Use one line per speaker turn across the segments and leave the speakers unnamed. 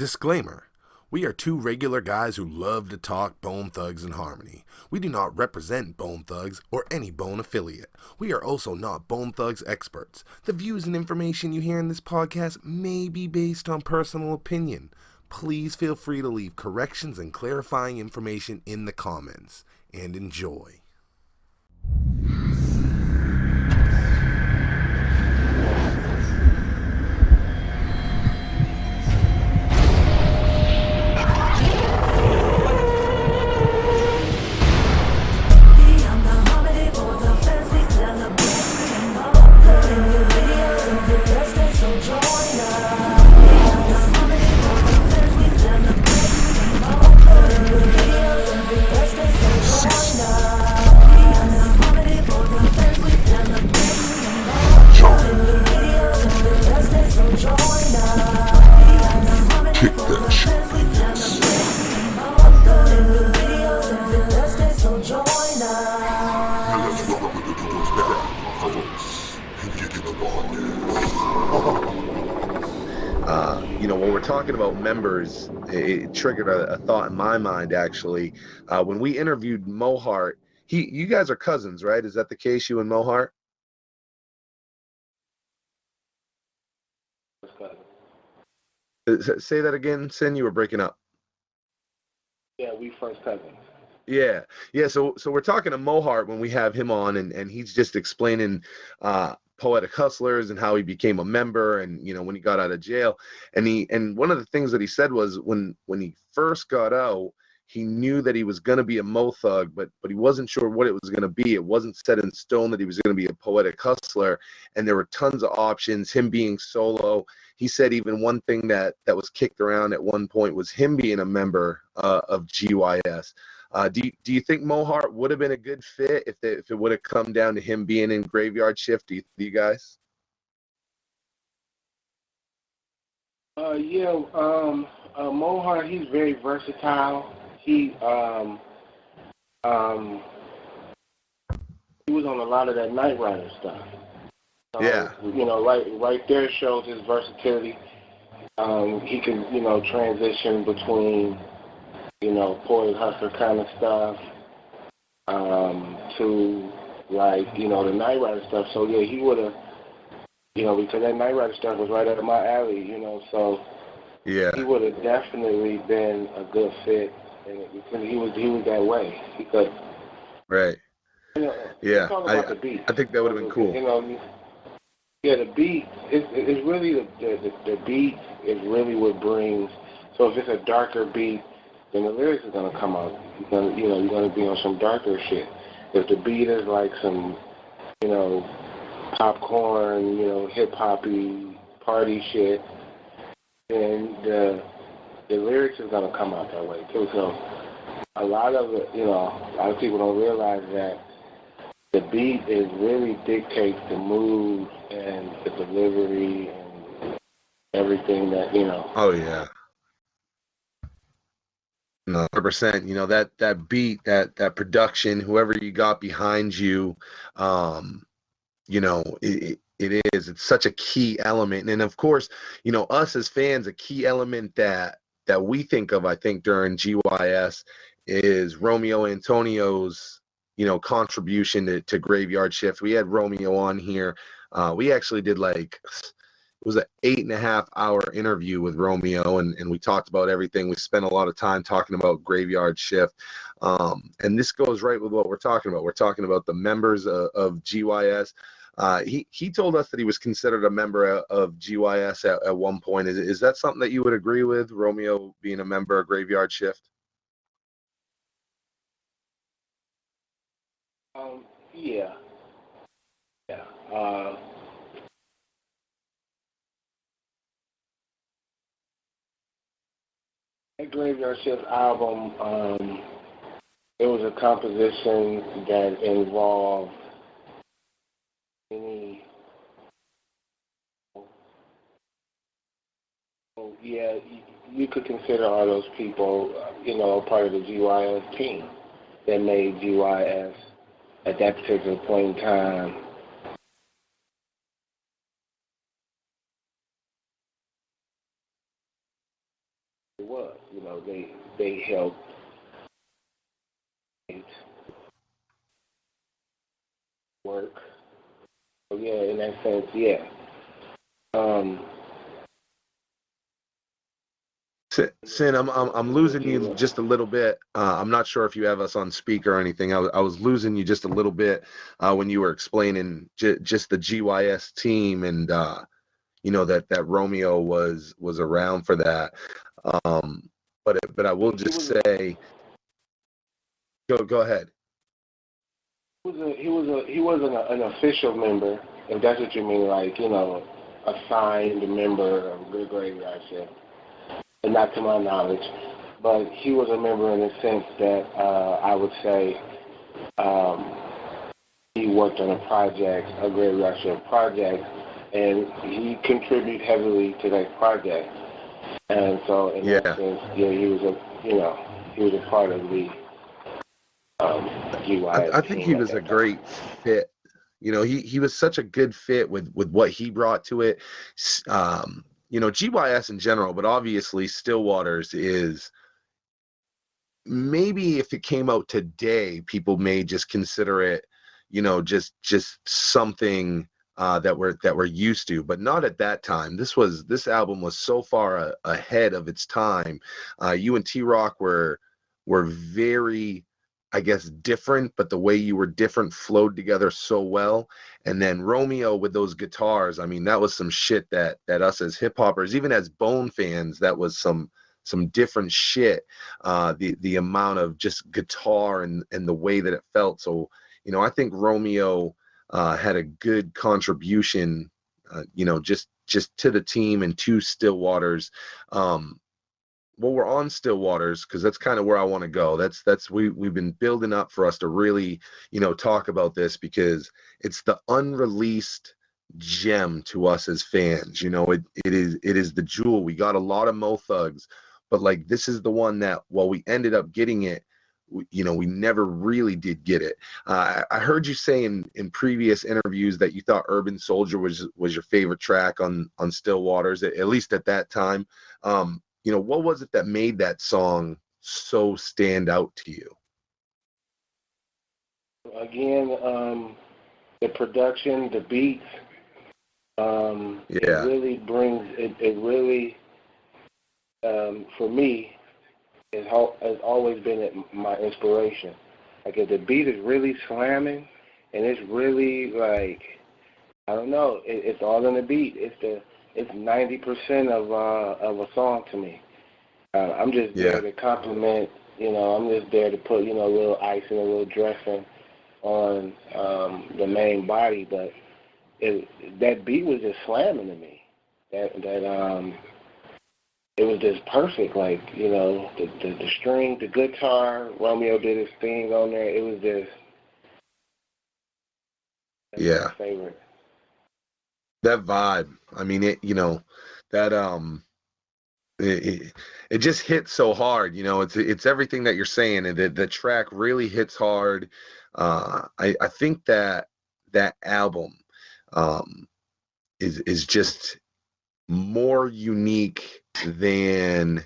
Disclaimer. We are two regular guys who love to talk Bone Thugs and Harmony. We do not represent Bone Thugs or any Bone affiliate. We are also not Bone Thugs experts. The views and information you hear in this podcast may be based on personal opinion. Please feel free to leave corrections and clarifying information in the comments. And enjoy. When we're talking about members, it triggered a thought in my mind, actually. When we interviewed Hart, you guys are cousins, right? Is that the case, you and Hart? Say that again, Sin, you were breaking up.
Yeah, we first cousins.
Yeah. So we're talking to Hart when we have him on, and he's just explaining Poetic Hustlers and how he became a member, and when he got out of jail. And one of the things that he said was when he first got out, he knew that he was going to be a Mo Thug, but he wasn't sure what it was going to be. It wasn't set in stone that he was going to be a Poetic Hustler, and there were tons of options. Him being solo. He said even one thing that was kicked around at one point was him being a member of GYS. Do you think Hart would have been a good fit if it would have come down to him being in Graveyard Shift? Do you guys?
Mo Hart, he's very versatile. He was on a lot of that Kneight Riduz stuff.
Yeah.
Right there shows his versatility. He can, transition between, Poetic Hustler kind of stuff, to the Kneight Riduz stuff. So yeah, he would have, because that Kneight Riduz stuff was right up my alley, so
yeah,
he would have definitely been a good fit, and because he was that way. He could.
Right. Yeah.
Talk about the beat.
I think that would have been cool.
Yeah, the beat is really the beat is really what brings. So if it's a darker beat, then the lyrics are gonna come out. You're gonna be on some darker shit. If the beat is like some, popcorn, hip hoppy party shit, then the lyrics is gonna come out that way too. So a lot of it, a lot of people don't realize that the beat really dictates the mood and the delivery and everything that.
Oh yeah. No, 100%. That beat, that production, whoever you got behind you, it's such a key element. And of course, us as fans, a key element that we think of, I think, during GYS is Romeo Antonio's, contribution to Graveyard Shift. We had Romeo on here. We actually did it was an 8.5-hour interview with Romeo, and we talked about everything. We spent a lot of time talking about Graveyard Shift. And this goes right with what we're talking about. We're talking about the members of GYS. He told us that he was considered a member of GYS at one point. Is that something that you would agree with, Romeo being a member of Graveyard Shift?
Yeah. That Graveyard Shift album, it was a composition that involved any. Yeah, you could consider all those people, part of the GYS team that made GYS at that particular point in time. it was. They helped work. So yeah, in that sense, yeah.
Sin, I'm losing you just a little bit. I'm not sure if you have us on speaker or anything. I was losing you just a little bit when you were explaining just the GYS team and that Romeo was around for that. But I will just say, go ahead.
He wasn't an official member, if that's what you mean, like a signed member of Good Gravy, I said. And not to my knowledge, but he was a member in the sense that I would say he worked on a project, a Great Russian project, and he contributed heavily to that project. And so, in that sense, yeah, he was a part of the GYS
I think he was a great fit. He was such a good fit with what he brought to it. GYS in general, but obviously Stillwaters is, maybe if it came out today, people may just consider it, just something that we're used to, but not at that time. This album was so far ahead of its time. You and T-Rock were very, I guess, different, but the way you were different flowed together so well. And then Romeo with those guitars, I mean, that was some shit that us as hip hoppers, even as Bone fans, that was some different shit. The amount of just guitar and the way that it felt. So, I think Romeo had a good contribution, just to the team and to Stillwaters. Well, we're on Stillwaters because that's kind of where I want to go. We've been building up for us to really, talk about this, because it's the unreleased gem to us as fans. It is the jewel. We got a lot of Mo Thugs, but like, this is the one that, while we ended up getting it, we never really did get it. I heard you say in previous interviews that you thought Urban Soldier was your favorite track on Stillwaters, at least at that time. What was it that made that song so stand out to you?
Again, the production, the beats, it really brings, it really, for me, has always been my inspiration. Like, if the beat is really slamming, and it's really like, I don't know, it's all in the beat. It's 90% of a song to me. I'm just there to compliment. I'm just there to put a little icing, a little dressing on the main body. But that beat was just slamming to me. It was just perfect. Like, the string, the guitar. Romeo did his thing on there. It was just my favorite.
That vibe. I mean, that it just hits so hard. It's everything that you're saying, and the track really hits hard. I think that album is just more unique than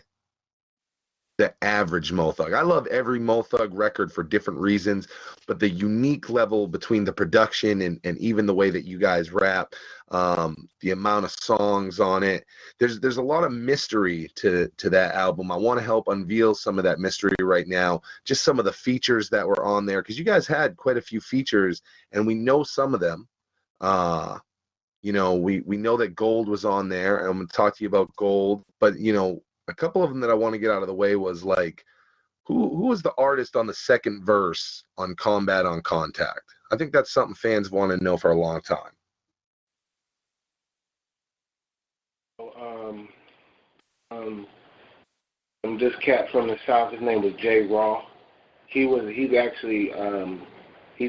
the average Mo Thug. I love every Mo Thug record for different reasons, but the unique level between the production and even the way that you guys rap, the amount of songs on it, there's a lot of mystery to that album. I want to help unveil some of that mystery right now, just some of the features that were on there, because you guys had quite a few features, and we know some of them. We know that Gold was on there, and I'm going to talk to you about Gold, but a couple of them that I want to get out of the way was like, who was the artist on the second verse on Combat on Contact? I think that's something fans want to know for a long time.
This cat from the South, his name was Jay Raw. He's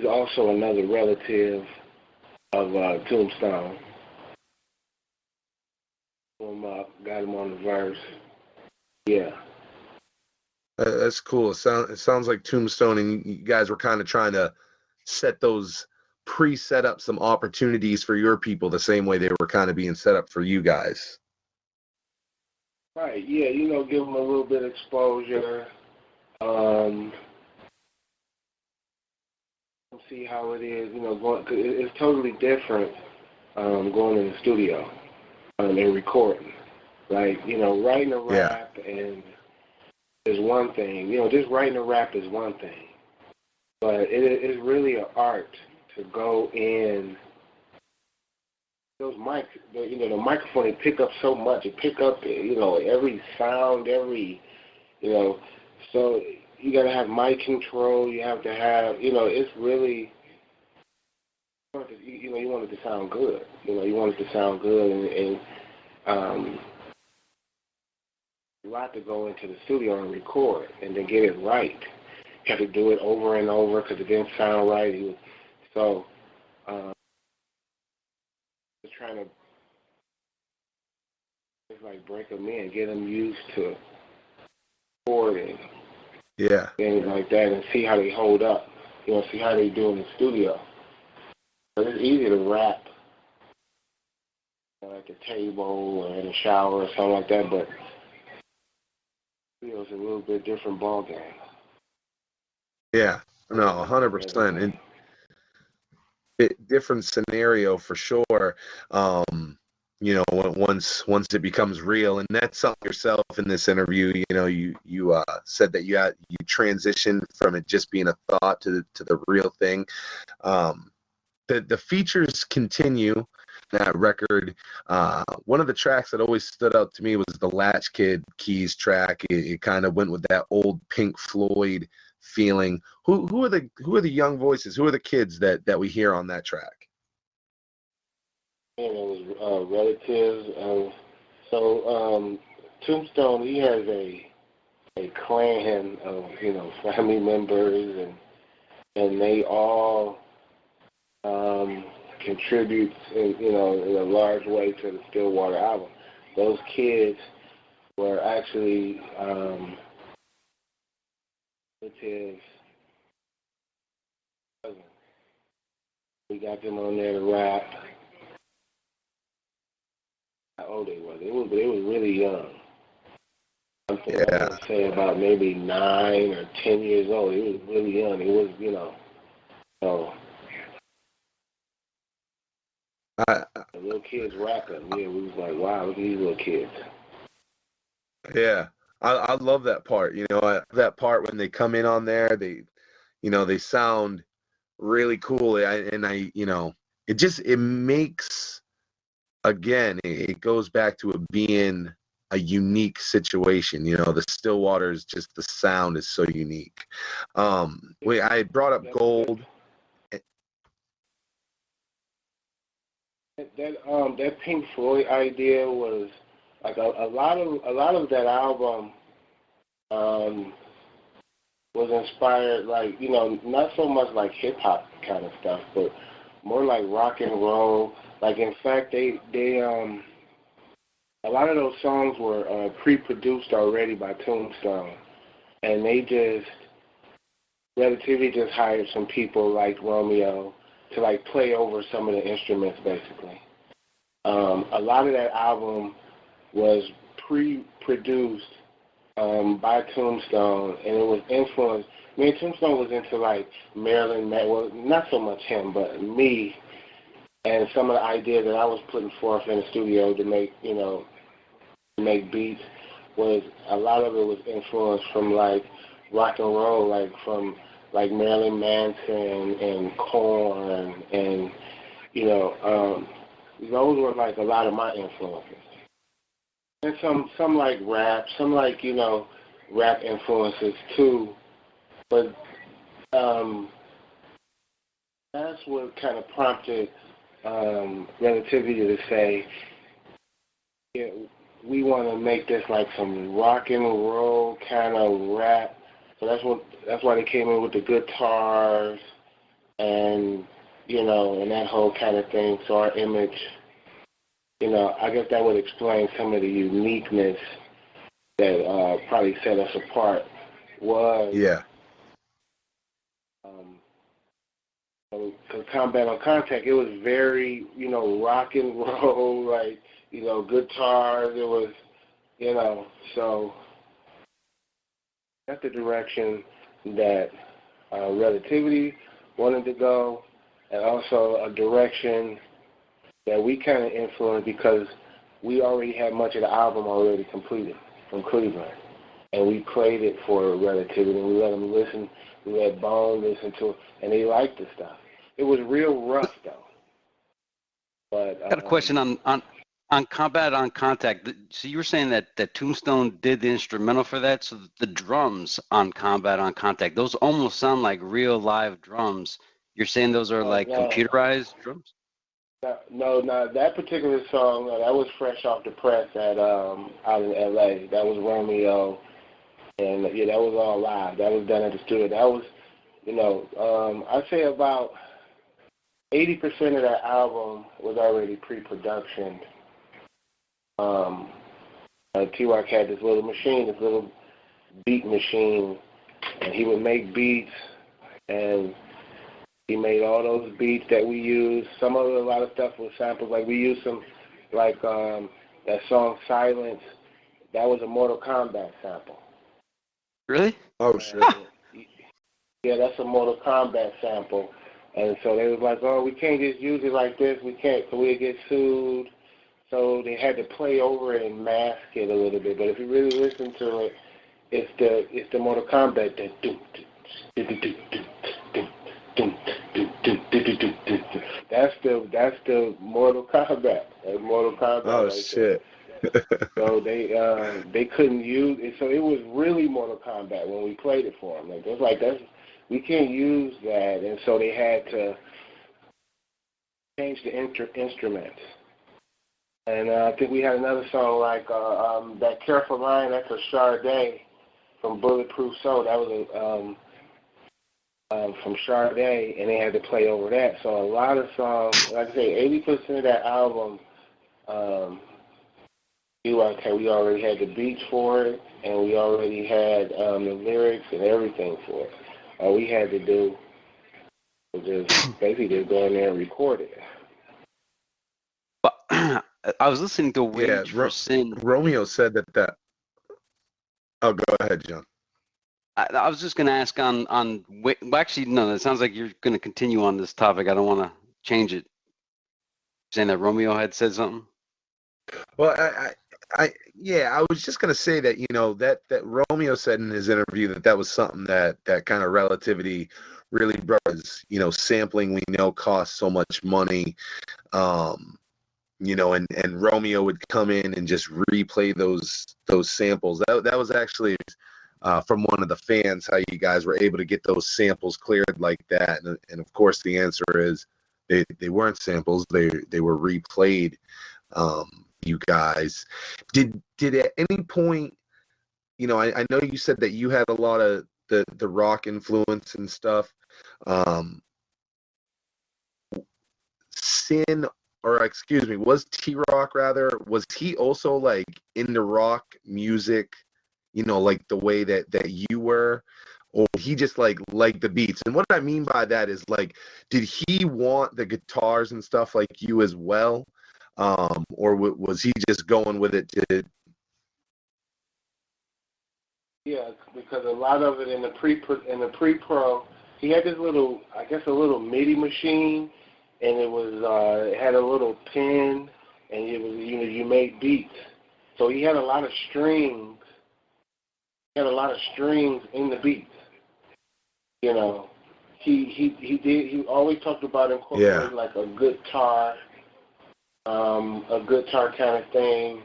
also another relative of Tombstone. Got him on the verse. Yeah.
That's cool. It sounds like Tombstone and you guys were kind of trying to set up some opportunities for your people the same way they were kind of being set up for you guys.
Right, yeah, give them a little bit of exposure. See how it is, cause it's totally different going in the studio and recording. Like, writing a
Yeah.
rap and is one thing. Just writing a rap is one thing. But it is really an art to go in. Those mics, the microphone, it pick up so much. It pick up, every sound, so you got to have mic control. You have to have, it's really, you want it to sound good. You want it to sound good, and a lot to go into the studio and record and then get it right. You have to do it over and over because it didn't sound right. So, just trying to break them in, get them used to recording,
Yeah.
things like that, and see how they hold up. See how they do in the studio. But it's easy to rap at the table or in the shower or something like that, but the studio's a little bit different ball game.
Yeah. No, 100%. And different scenario for sure. Once it becomes real, and that's something yourself in this interview. You said that you transitioned from it just being a thought to the real thing. The features continue. That record, one of the tracks that always stood out to me was the Latchkey Keys track. It kind of went with that old Pink Floyd feeling. Who are the young voices? Who are the kids that we hear on that track?
And it was relatives. So Tombstone, he has a clan of family members, and they all contribute in a large way to the Stillwater album. Those kids were actually relatives. We got them on there to rap. How old they were? They was really young. Something I would say about maybe 9 or 10 years old. He was really young. He was, so the little kids rapping. Yeah, we was like, wow, look at these little kids.
Yeah, I love that part. That part when they come in on there, they sound really cool. It makes, again, it goes back to it being a unique situation. The Stillwater is just, the sound is so unique. I brought up Gold.
That Pink Floyd idea was like a lot of that album was inspired, like, not so much like hip hop kind of stuff, but more like rock and roll. Like, in fact, they a lot of those songs were pre-produced already by Tombstone, and they just relatively just hired some people like Romeo to like play over some of the instruments, basically. A lot of that album was pre-produced by Tombstone, and it was influenced. Tombstone was into like Marilyn Manson. Well, not so much him, but me, and some of the ideas that I was putting forth in the studio to make, make beats, was a lot of it was influenced from like rock and roll, like from like Marilyn Manson and Korn, and those were like a lot of my influences. And some like rap, some like, rap influences too. But that's what kind of prompted Relativity to say, yeah, we want to make this like some rock and roll kind of rap. So that's why they came in with the guitars and, and that whole kind of thing. So our image, I guess that would explain some of the uniqueness that probably set us apart. Was because Combat on Contact, it was very, rock and roll, like, guitars. It was You know, so that's the direction that Relativity wanted to go, and also a direction that we kind of influenced because we already had much of the album already completed from Cleveland. And we played it for Relativity, and we let them listen. We let Bone listen to it, and they liked the stuff. It was real rough, though. But
I got a question on Combat on Contact. So you were saying that Tombstone did the instrumental for that. So the drums on Combat on Contact, those almost sound like real live drums. You're saying those are like computerized drums?
No, that particular song, that was fresh off the press at out in L.A. That was Romeo, and yeah, that was all live. That was done at the studio. That was, I'd say about 80% of that album was already pre-production. T-Rock had this little machine, this little beat machine, and he would make beats, and he made all those beats that we used. A lot of stuff was samples. Like we used some, like that song "Silence." That was a Mortal Kombat sample.
Really?
Oh shit.
Yeah, that's a Mortal Kombat sample. And so they was like, "Oh, we can't just use it like this. We can't, so we'll get sued." So they had to play over it and mask it a little bit. But if you really listen to it, it's the Mortal Kombat that that's the Mortal Kombat. That's Mortal Kombat.
Oh
right
shit.
So they couldn't use it. So it was really Mortal Kombat when we played it for them. We can't use that, and so they had to change the instruments. And I think we had another song like that Careful Line. That's a Sade from Bulletproof Soul. That was from Sade, and they had to play over that. So a lot of songs, like I say, 80% of that album, we already had the beats for it, and we already had the lyrics and everything for it. All we had to do was just basically just go in there and record it.
But I was listening to Wage for Sin.
Romeo said that. Oh, go ahead, John.
I was just going to ask well, actually, no, it sounds like you're going to continue on this topic. I don't want to change it. Saying that Romeo had said something?
Well, I was just going to say that, that Romeo said in his interview that was something that kind of Relativity really brought us, sampling we know costs so much money, and Romeo would come in and just replay those samples. That was actually from one of the fans, how you guys were able to get those samples cleared like that. And of course, the answer is they weren't samples. They were replayed. You guys, did at any point, I know you said that you had a lot of the rock influence and stuff. Was T-Rock rather, was he also like into rock music, like the way that you were, or he just like liked the beats? And what I mean by that is, like, did he want the guitars and stuff like you as well, or was he just going with it to?
Yeah, because a lot of it in the pre-pro, he had this little, I guess, a little MIDI machine, and it had a little pen, and it was, you made beats. So he had a lot of strings. He had a lot of strings in the beats. He always talked about incorporating like a guitar kind of thing.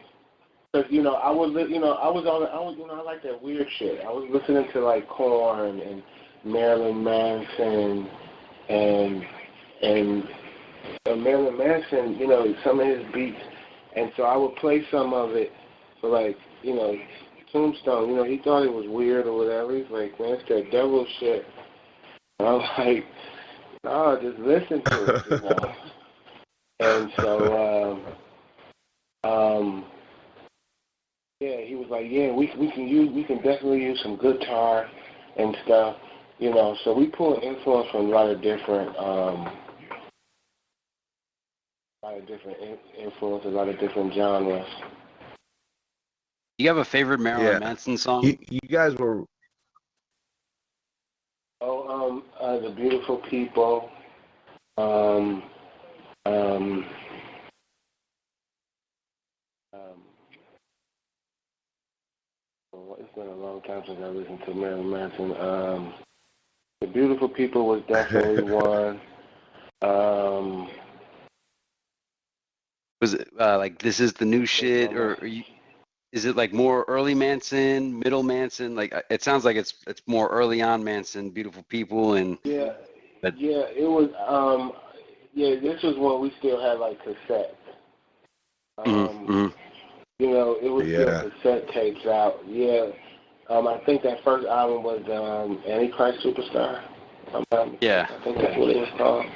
Because I like that weird shit. I was listening to like Korn and Marilyn Manson and Marilyn Manson, some of his beats, and so I would play some of it for like, Tombstone. He thought it was weird or whatever. He's like, man, it's that devil shit. And I'm like, no, just listen to it, And so, yeah, he was like, yeah, we can definitely use some guitar and stuff, So we pull influence from a lot of different influences, a lot of different genres.
You have a favorite Marilyn Manson song?
You guys were.
The Beautiful People. It's been a long time since I listened to Marilyn Manson. The Beautiful People was definitely one.
Was it like This Is the New Shit, or is it like more early Manson, middle Manson? Like it sounds like it's more early on Manson, Beautiful People, and
it was. This was when we still had like cassettes. You know, it was still cassette tapes out. I think that first album was Antichrist Superstar. I think that's what it was called.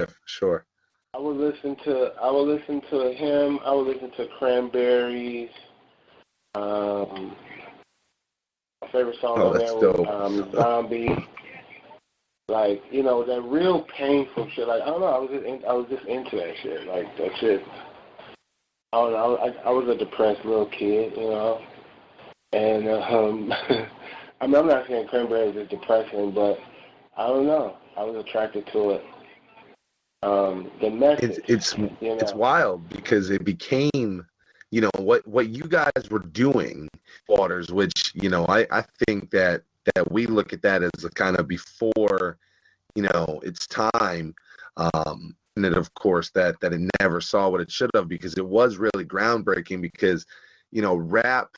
For sure.
I would listen to him. I would listen to Cranberries. My favorite song on there was Zombie. Like, you know, that real painful shit. Like, I don't know, I was just into that shit. Like, that shit. I don't know, I was a depressed little kid, you know. And I mean, I'm not saying Cranberries is depressing, but I don't know. I was attracted to it. The message.
It's wild because it became, you know, what you guys were doing, Waters, which, you know, I think that we look at that as a kind of before, you know, its time. And then of course that it never saw what it should have, because it was really groundbreaking, because, you know, rap,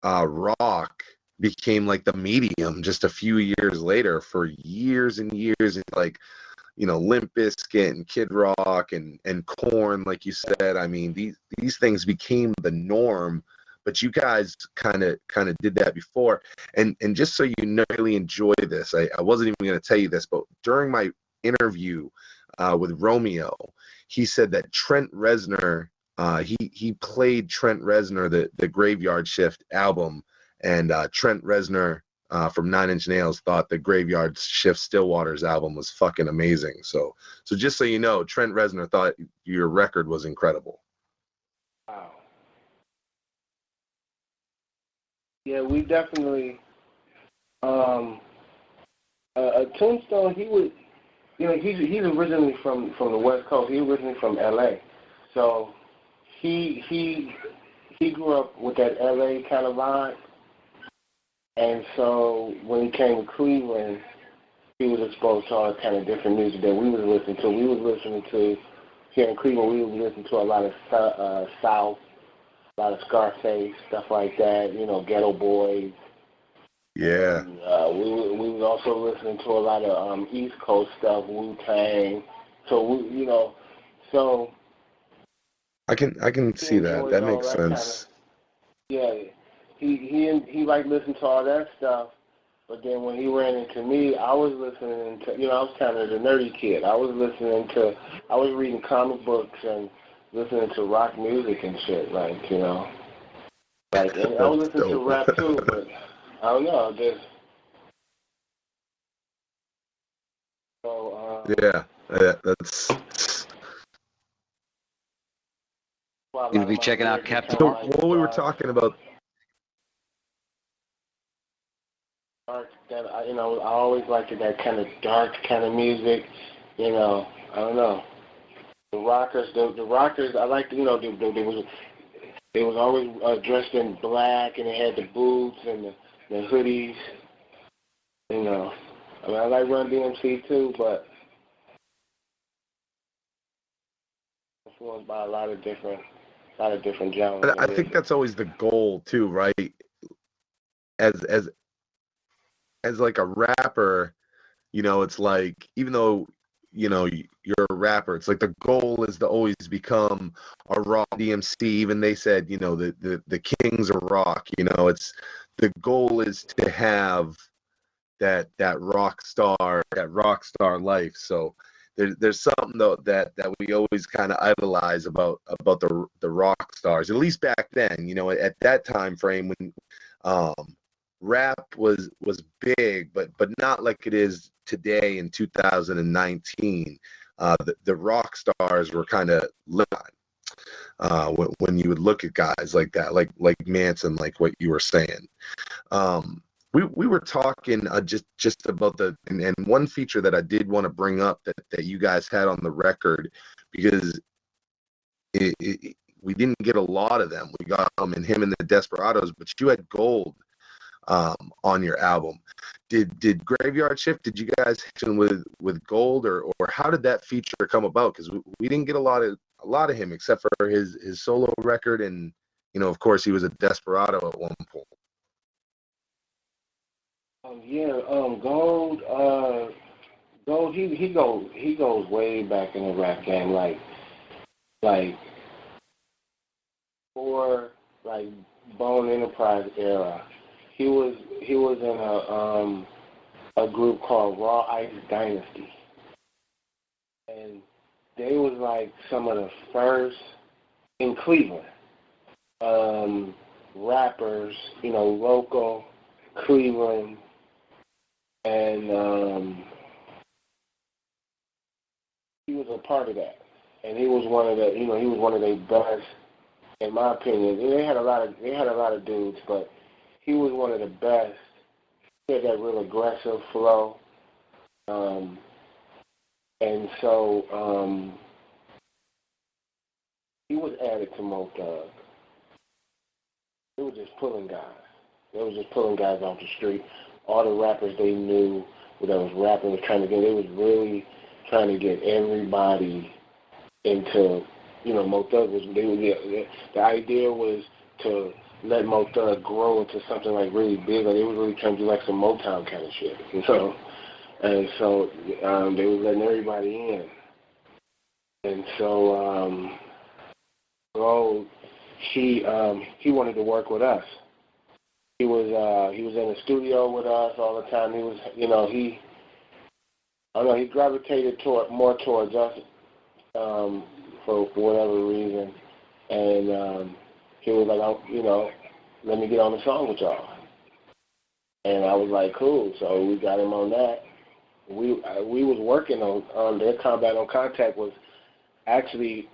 rock became like the medium just a few years later. For years and years, and like, you know, Limp Bizkit and Kid Rock and Korn, like you said. I mean, these things became the norm, but you guys kind of did that before. And just so you know, really enjoy this, I wasn't even going to tell you this, but during my interview with Romeo, he said that Trent Reznor, he played Trent Reznor the Graveyard Shift album, and Trent Reznor from Nine Inch Nails thought the Graveyard Shift Stillwater's album was fucking amazing. So just so you know, Trent Reznor thought your record was incredible.
Wow. Yeah, we definitely. Tombstone, he would, you know, he's originally from the West Coast. He's originally from L.A. So he grew up with that L.A. kind of vibe. And so when he came to Cleveland, he was exposed to all kind of different music that we was listening to. We was listening to, here in Cleveland, we was listening to a lot of South, a lot of Scarface, stuff like that, you know, Ghetto Boys.
Yeah.
And, we was also listening to a lot of East Coast stuff, Wu-Tang. So, you know, so.
I can see that. That makes sense.
He liked listening to all that stuff, but then when he ran into me, I was listening to, you know, I was kind of the nerdy kid. I was reading comic books and listening to rock music and shit, like, you know. Like, and I was listening to rap too, but I don't know, just. So,
that's.
You're gonna be checking out Captain.
So what we were talking about.
That I always liked that kind of dark kind of music, you know. I don't know. The rockers, I liked, you know, they was always dressed in black, and they had the boots and the hoodies, you know. I mean, I like Run DMC too, but influenced by a lot of different genres.
I think that's always the goal too, right? As like a rapper, you know, it's like, even though, you know, you're a rapper, it's like the goal is to always become a rock DMC. Even they said, you know, the kings of rock, you know, it's the goal is to have that rock star life. So there's something though that we always kind of idolize about the rock stars, at least back then, you know, at that time frame when rap was big, but not like it is today in 2019. The rock stars were kind of lit when you would look at guys like that, like Manson, like what you were saying. We were talking just about and one feature that I did want to bring up that you guys had on the record, because we didn't get a lot of them. We got them in him and the Desperados, but you had Gold on your album. Did Graveyard Shift? Did you guys hit him with Gold, or how did that feature come about? Because we didn't get a lot of him except for his solo record, and of course he was a Desperado at one point.
Gold. He goes way back in the rap game, like for like Bone Enterprise era. He was in a group called Raw Ice Dynasty, and they was like some of the first in Cleveland rappers, local Cleveland, and he was a part of that, and he was one of their best, in my opinion. They had a lot of dudes, but he was one of the best. He had that real aggressive flow, and so he was added to Mo Thug. They were just pulling guys. They were just pulling guys off the street. All the rappers they knew that was rapping was trying to get. They was really trying to get everybody into. Mo Thug was. The idea was to let Mo Thug grow into something like really big. Like they was really trying to do like some Motown kind of shit. And so they was letting everybody in. And so Gold, he wanted to work with us. He was in the studio with us all the time. He was, he gravitated more towards us for whatever reason, and he was like, let me get on the song with y'all. And I was like, cool. So we got him on that. We was working on their Combat on Contact was actually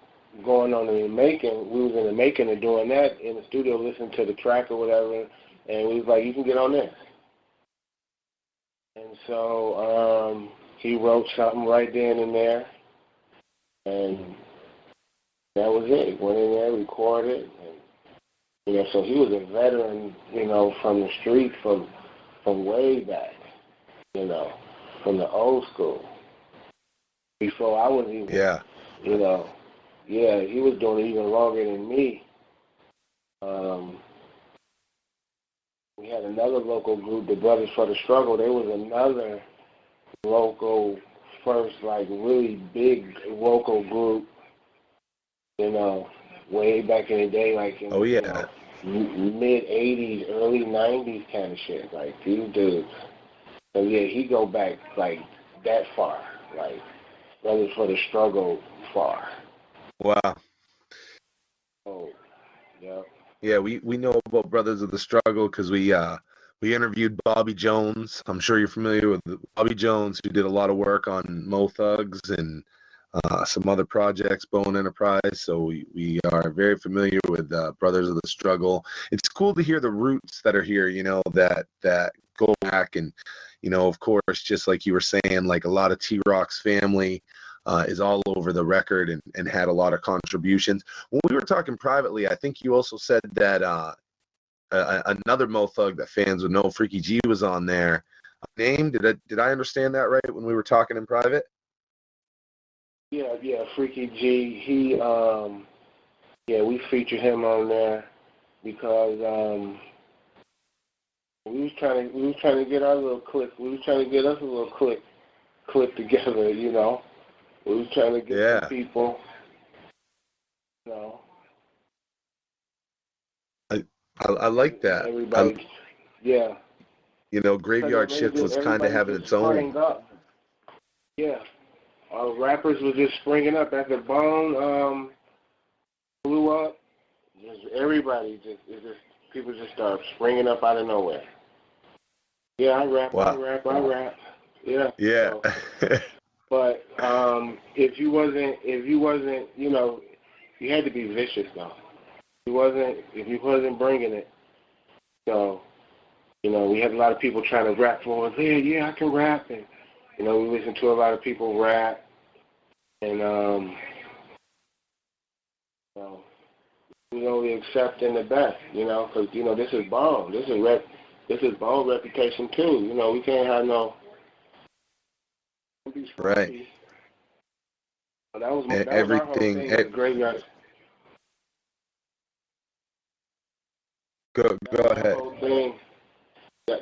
going on in the making. We was in the making of doing that in the studio, listening to the track or whatever, and we was like, you can get on this. And so he wrote something right then and there, and that was it. Went in there, recorded, and so he was a veteran, from the street, from way back, from the old school. Before I was even, he was doing it even longer than me. We had another local group, the Brothers for the Struggle. They was another local, first, like, really big local group, way back in the day, like in mid-'80s, early '90s kind of shit. Like, these dudes. So, yeah, he go back, like, that far. Like, Brothers for the Struggle far.
Wow.
Oh, yeah.
Yeah, we know about Brothers of the Struggle because we interviewed Bobby Jones. I'm sure you're familiar with Bobby Jones, who did a lot of work on Mo Thugs and some other projects, Bone Enterprise. So we are very familiar with Brothers of the Struggle. It's cool to hear the roots that are here, that go back, and of course, just like you were saying, like a lot of T-Rock's family is all over the record and had a lot of contributions. When we were talking privately, I think you also said that another Mo Thug that fans would know, Freaky G, was on there. Name, did I understand that right when we were talking in private?
Yeah, Freaky G. He, we featured him on there because we was trying to get our little clique. We was trying to get us a little clique together. We was trying to get some people.
I like that.
Everybody,
Graveyard Shift was kind of having its own.
Yeah. Rappers were just springing up after Bone blew up. People just started springing up out of nowhere. Yeah, I rap. Yeah.
Yeah.
So, but if you wasn't, you had to be vicious though. If you wasn't bringing it, so we had a lot of people trying to rap for us. Yeah, I can rap, and we listened to a lot of people rap, and we only accepting the best, because this is Bone. This is Bone reputation too. We can't have no.
Right.
That was our whole
Everything.
thing with Graveyard.
Go ahead.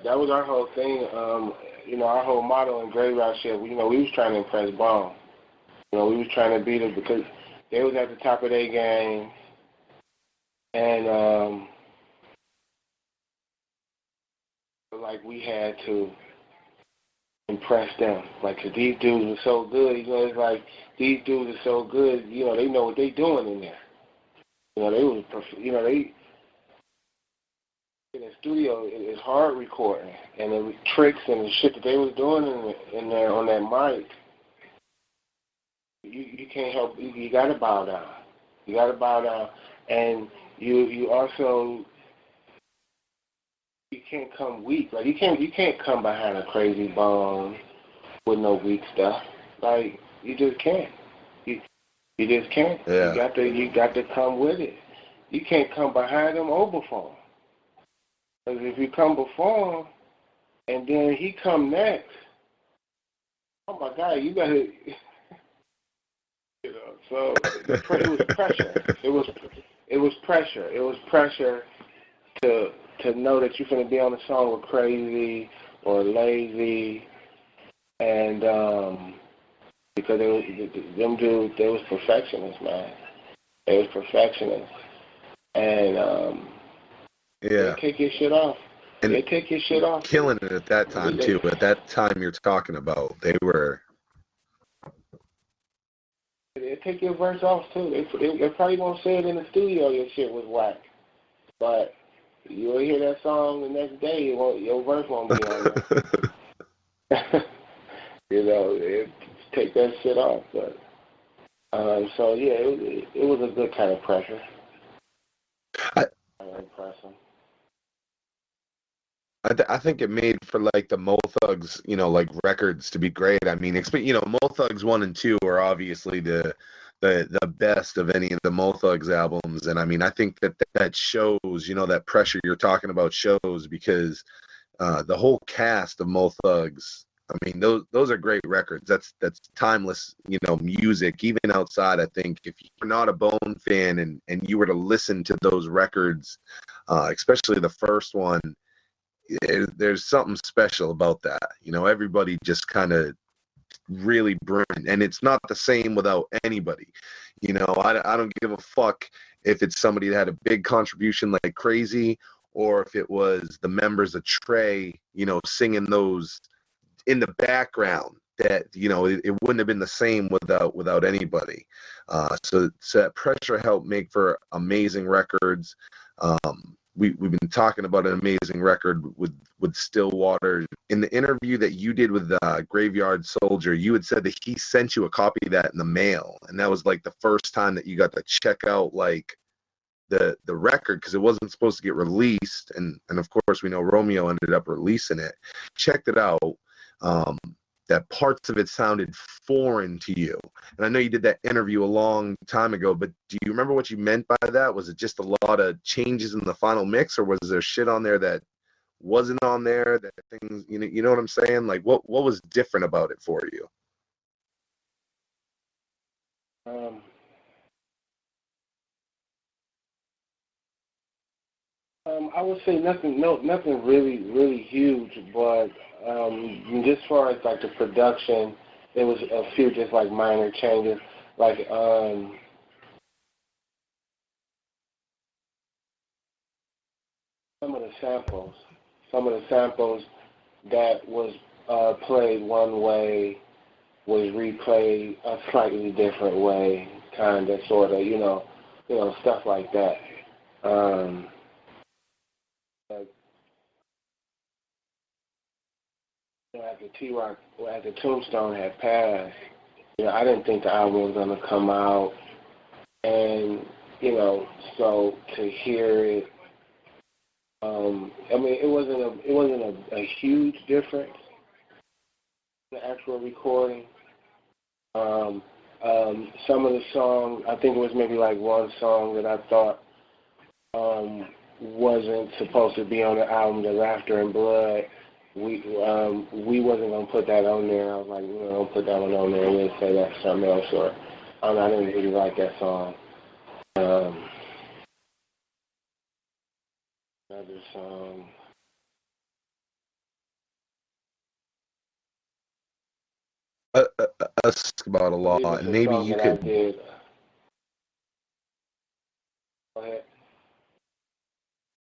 That was our whole thing. Our whole motto in Graveyard shit. We was trying to impress Bone. We was trying to beat them because they was at the top of their game, and like we had to impress them. Like, 'cause these dudes were so good. It's like these dudes are so good. They know what they doing in there. They was, they in the studio. It's hard recording, and the tricks and the shit that they was doing in there on that mic. You can't help. You gotta bow down. You gotta bow down, and you also. You can't come weak. Like you can't come behind a Crazy Bone with no weak stuff. Like you just can't. You just can't.
Yeah.
You got to come with it. You can't come behind him or before him. Because if you come before him and then he come next, oh my God, you gotta. So it was pressure. It was pressure. It was pressure to know that you're going to be on a song with Crazy or Lazy, and because them dudes, they was perfectionists, man. They was perfectionists, and
yeah,
they take your shit off.
And
they take your shit off.
Killing it at that time too. At that time you're talking about, they were.
They take your verse off too. They probably won't say it in the studio. Your shit was whack, but you'll hear that song the next day. Your verse won't be on there. Take that shit off. But so yeah, it was a good kind of pressure. I impress them.
I think it made for like the Mo Thugs, like records to be great. I mean, Mo Thugs 1 and 2 are obviously the best of any of the Mo Thugs albums, and I mean, I think that shows, that pressure you're talking about shows because the whole cast of Mo Thugs. I mean, those are great records. That's timeless, music. Even outside, I think if you're not a Bone fan and you were to listen to those records, especially the first one. There's something special about that. Everybody just kind of really brilliant, and it's not the same without anybody. I don't give a fuck if it's somebody that had a big contribution like Crazy, or if it was the members of Trey, singing those in the background. That it wouldn't have been the same without anybody. So that pressure helped make for amazing records. We've been talking about an amazing record with Stillwater. In the interview that you did with Graveyard Soldier, you had said that he sent you a copy of that in the mail, and that was like the first time that you got to check out like the record, because it wasn't supposed to get released, and of course we know Romeo ended up releasing it. Checked it out. That parts of it sounded foreign to you. And I know you did that interview a long time ago, but do you remember what you meant by that? Was it just a lot of changes in the final mix, or was there shit on there that wasn't on there, that things, you know what I'm saying? Like, what was different about it for you?
I would say nothing really, really huge, but just as far as like the production, there was a few just like minor changes, like some of the samples that was played one way was replayed a slightly different way, kind of, sort of, stuff like that. After Tombstone had passed, I didn't think the album was going to come out And, so to hear it, it wasn't a huge difference in the actual recording. Some of the songs, I think it was maybe like one song that I thought wasn't supposed to be on the album, The Laughter and Blood. We wasn't gonna put that on there. I was like, don't put that one on there. We'll say that's something else. Or I didn't really like that song. Another song.
Us about a lot, and maybe you could.
Go ahead.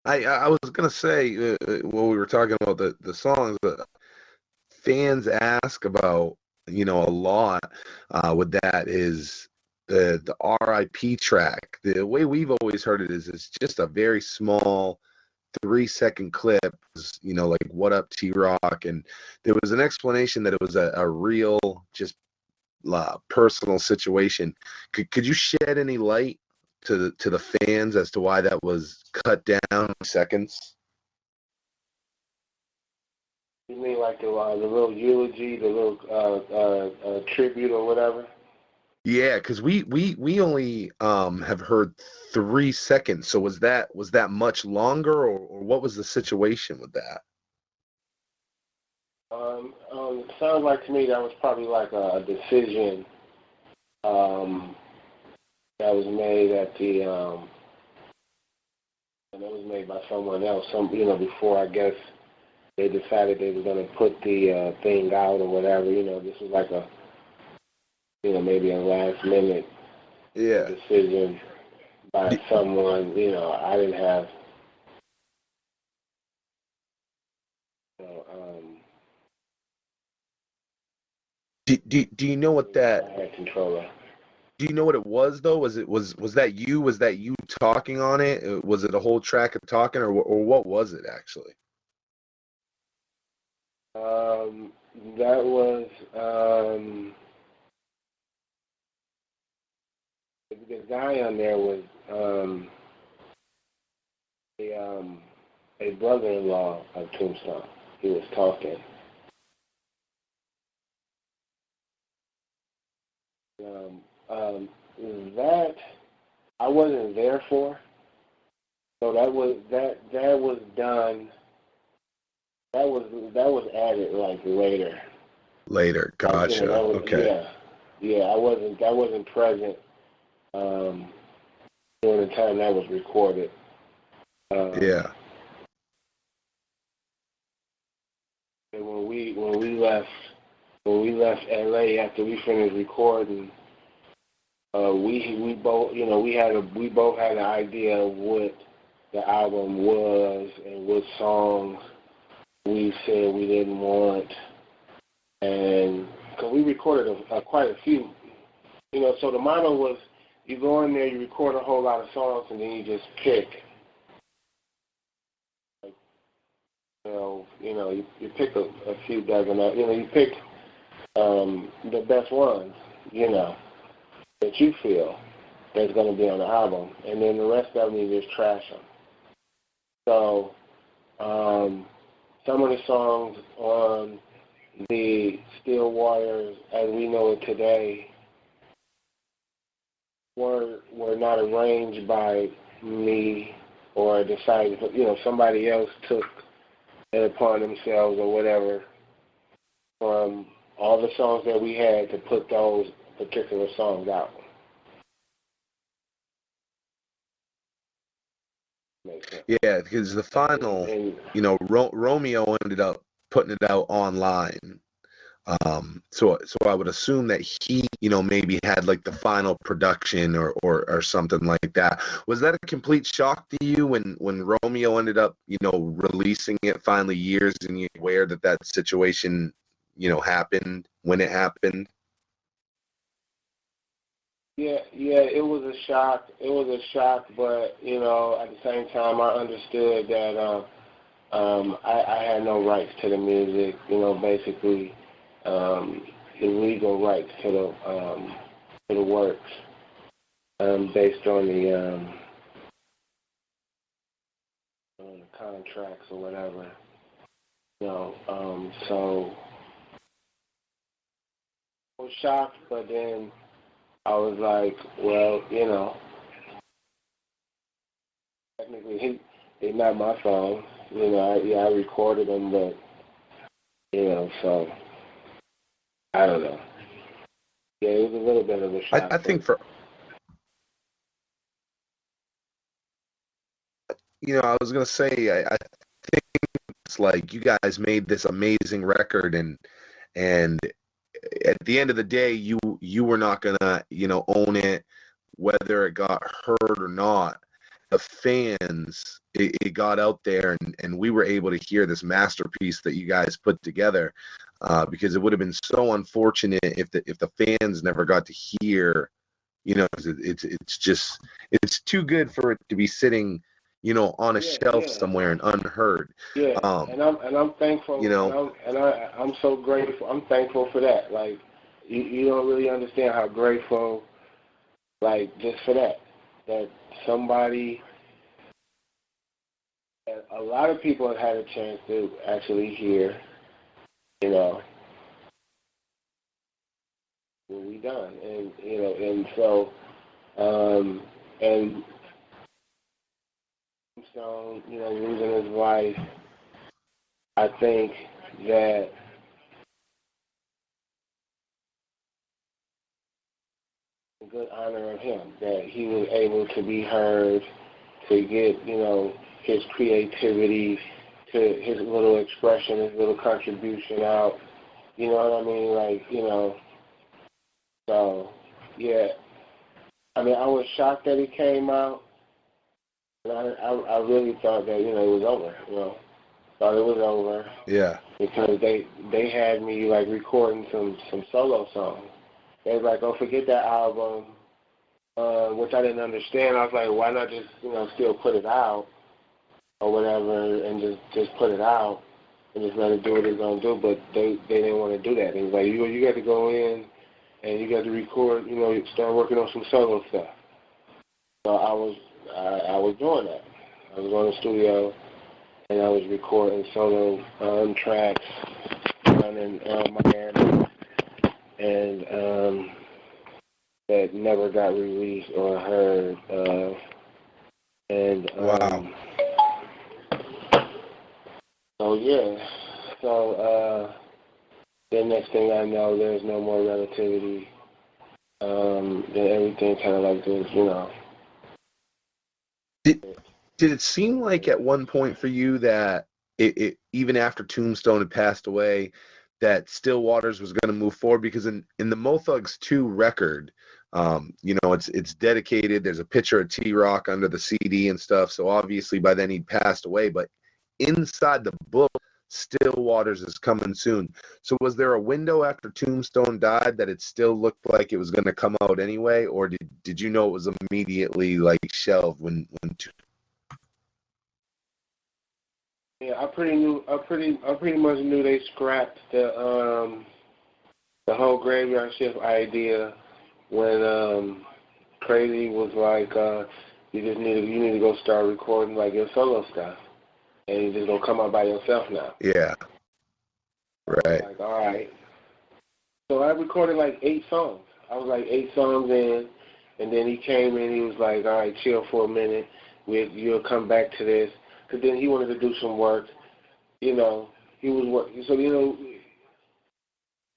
I was gonna say while we were talking about the songs, fans ask about a lot with that is the R.I.P. track. The way we've always heard it is it's just a very small 3-second clip, like "What Up, T-Rock," and there was an explanation that it was a real just personal situation. Could you shed any light to the fans as to why that was cut down seconds?
You mean like the little eulogy, the little tribute or whatever?
Yeah, because we only have heard 3 seconds. So was that much longer, or what was the situation with that?
It sounds like to me that was probably like a decision that was made and it was made by someone else. Before I guess they decided they were going to put the thing out or whatever. This was like maybe a last minute decision by someone. I didn't have.
Do you know what that?
I had control of.
Do you know what it was though? Was that you? Was that you talking on it? Was it a whole track of talking, or what was it actually?
That was the guy on there was a brother-in-law of Tombstone. He was talking. That I wasn't there for. So that was done. That was added like later.
Later, gotcha. Okay.
Yeah. I wasn't present during the time that was recorded.
Yeah.
And when we left LA after we finished recording, we both had an idea of what the album was and what songs we said we didn't want, and because we recorded quite a few, so the motto was you go in there, you record a whole lot of songs, and then you just pick. You pick a few dozen. You pick the best ones, that you feel that's going to be on the album, and then the rest of them you just trash them. So some of the songs on the Still Waters as we know it today were not arranged by me or decided, somebody else took it upon themselves or whatever from all the songs that we had to put those particular songs out.
Yeah, because the final, Romeo ended up putting it out online. So I would assume that he, maybe had like the final production or something like that. Was that a complete shock to you when Romeo ended up, releasing it finally years and you're aware that situation, happened when it happened?
Yeah, it was a shock. But at the same time, I understood that I had no rights to the music. Basically, the legal rights to the works. based on the contracts or whatever. So I was shocked, but then I was like, well, technically they're not my song. I recorded them, but so I don't know. Yeah, it was a little bit of a shock.
I think I was gonna say I think it's like you guys made this amazing record, and at the end of the day, you were not gonna own it, whether it got heard or not. The fans, it got out there, and we were able to hear this masterpiece that you guys put together, because it would have been so unfortunate if the fans never got to hear. It's too good for it to be sitting on a shelf somewhere and unheard.
Yeah, and I'm thankful. I'm so grateful. I'm thankful for that. Like, you don't really understand how grateful, like, just for that somebody, that a lot of people have had a chance to actually hear, what we done, and so, and Tombstone, losing his wife, I think that in good honor of him, that he was able to be heard, to get, his creativity, to his little expression, his little contribution out. You know what I mean? Like, so, yeah. I mean, I was shocked that it came out. And I really thought that, it was over, Thought it was over.
Yeah.
Because they had me, like, recording some solo songs. They was like, oh, forget that album, which I didn't understand. I was like, why not just, still put it out or whatever, and just put it out and just let it do what it's going to do. But they didn't want to do that. They was like, you got to go in and you got to record, start working on some solo stuff. So I was doing that. I was going to the studio and I was recording solo tracks in Miami, and that never got released or heard of. And
wow.
So yeah. So the next thing I know, there's no more relativity. Then everything kind of like this,
Did it seem like at one point for you that it even after Tombstone had passed away, that Still Waters was going to move forward? Because in the Mo Thugs 2 record, it's dedicated. There's a picture of T-Rock under the CD and stuff. So obviously by then he'd passed away. But inside the book, Still Waters is coming soon. So was there a window after Tombstone died that it still looked like it was going to come out anyway, or did you know it was immediately like shelved when
Yeah, I pretty much knew they scrapped the whole graveyard shift idea when Crazy was like, you need to go start recording like your solo stuff, and you just gonna come out by yourself now.
Yeah. Right.
Like, all right. So I recorded like 8 songs. I was like 8 songs in, and then he came in. He was like, all right, chill for a minute. You'll come back to this. Because then he wanted to do some work. He was working. So,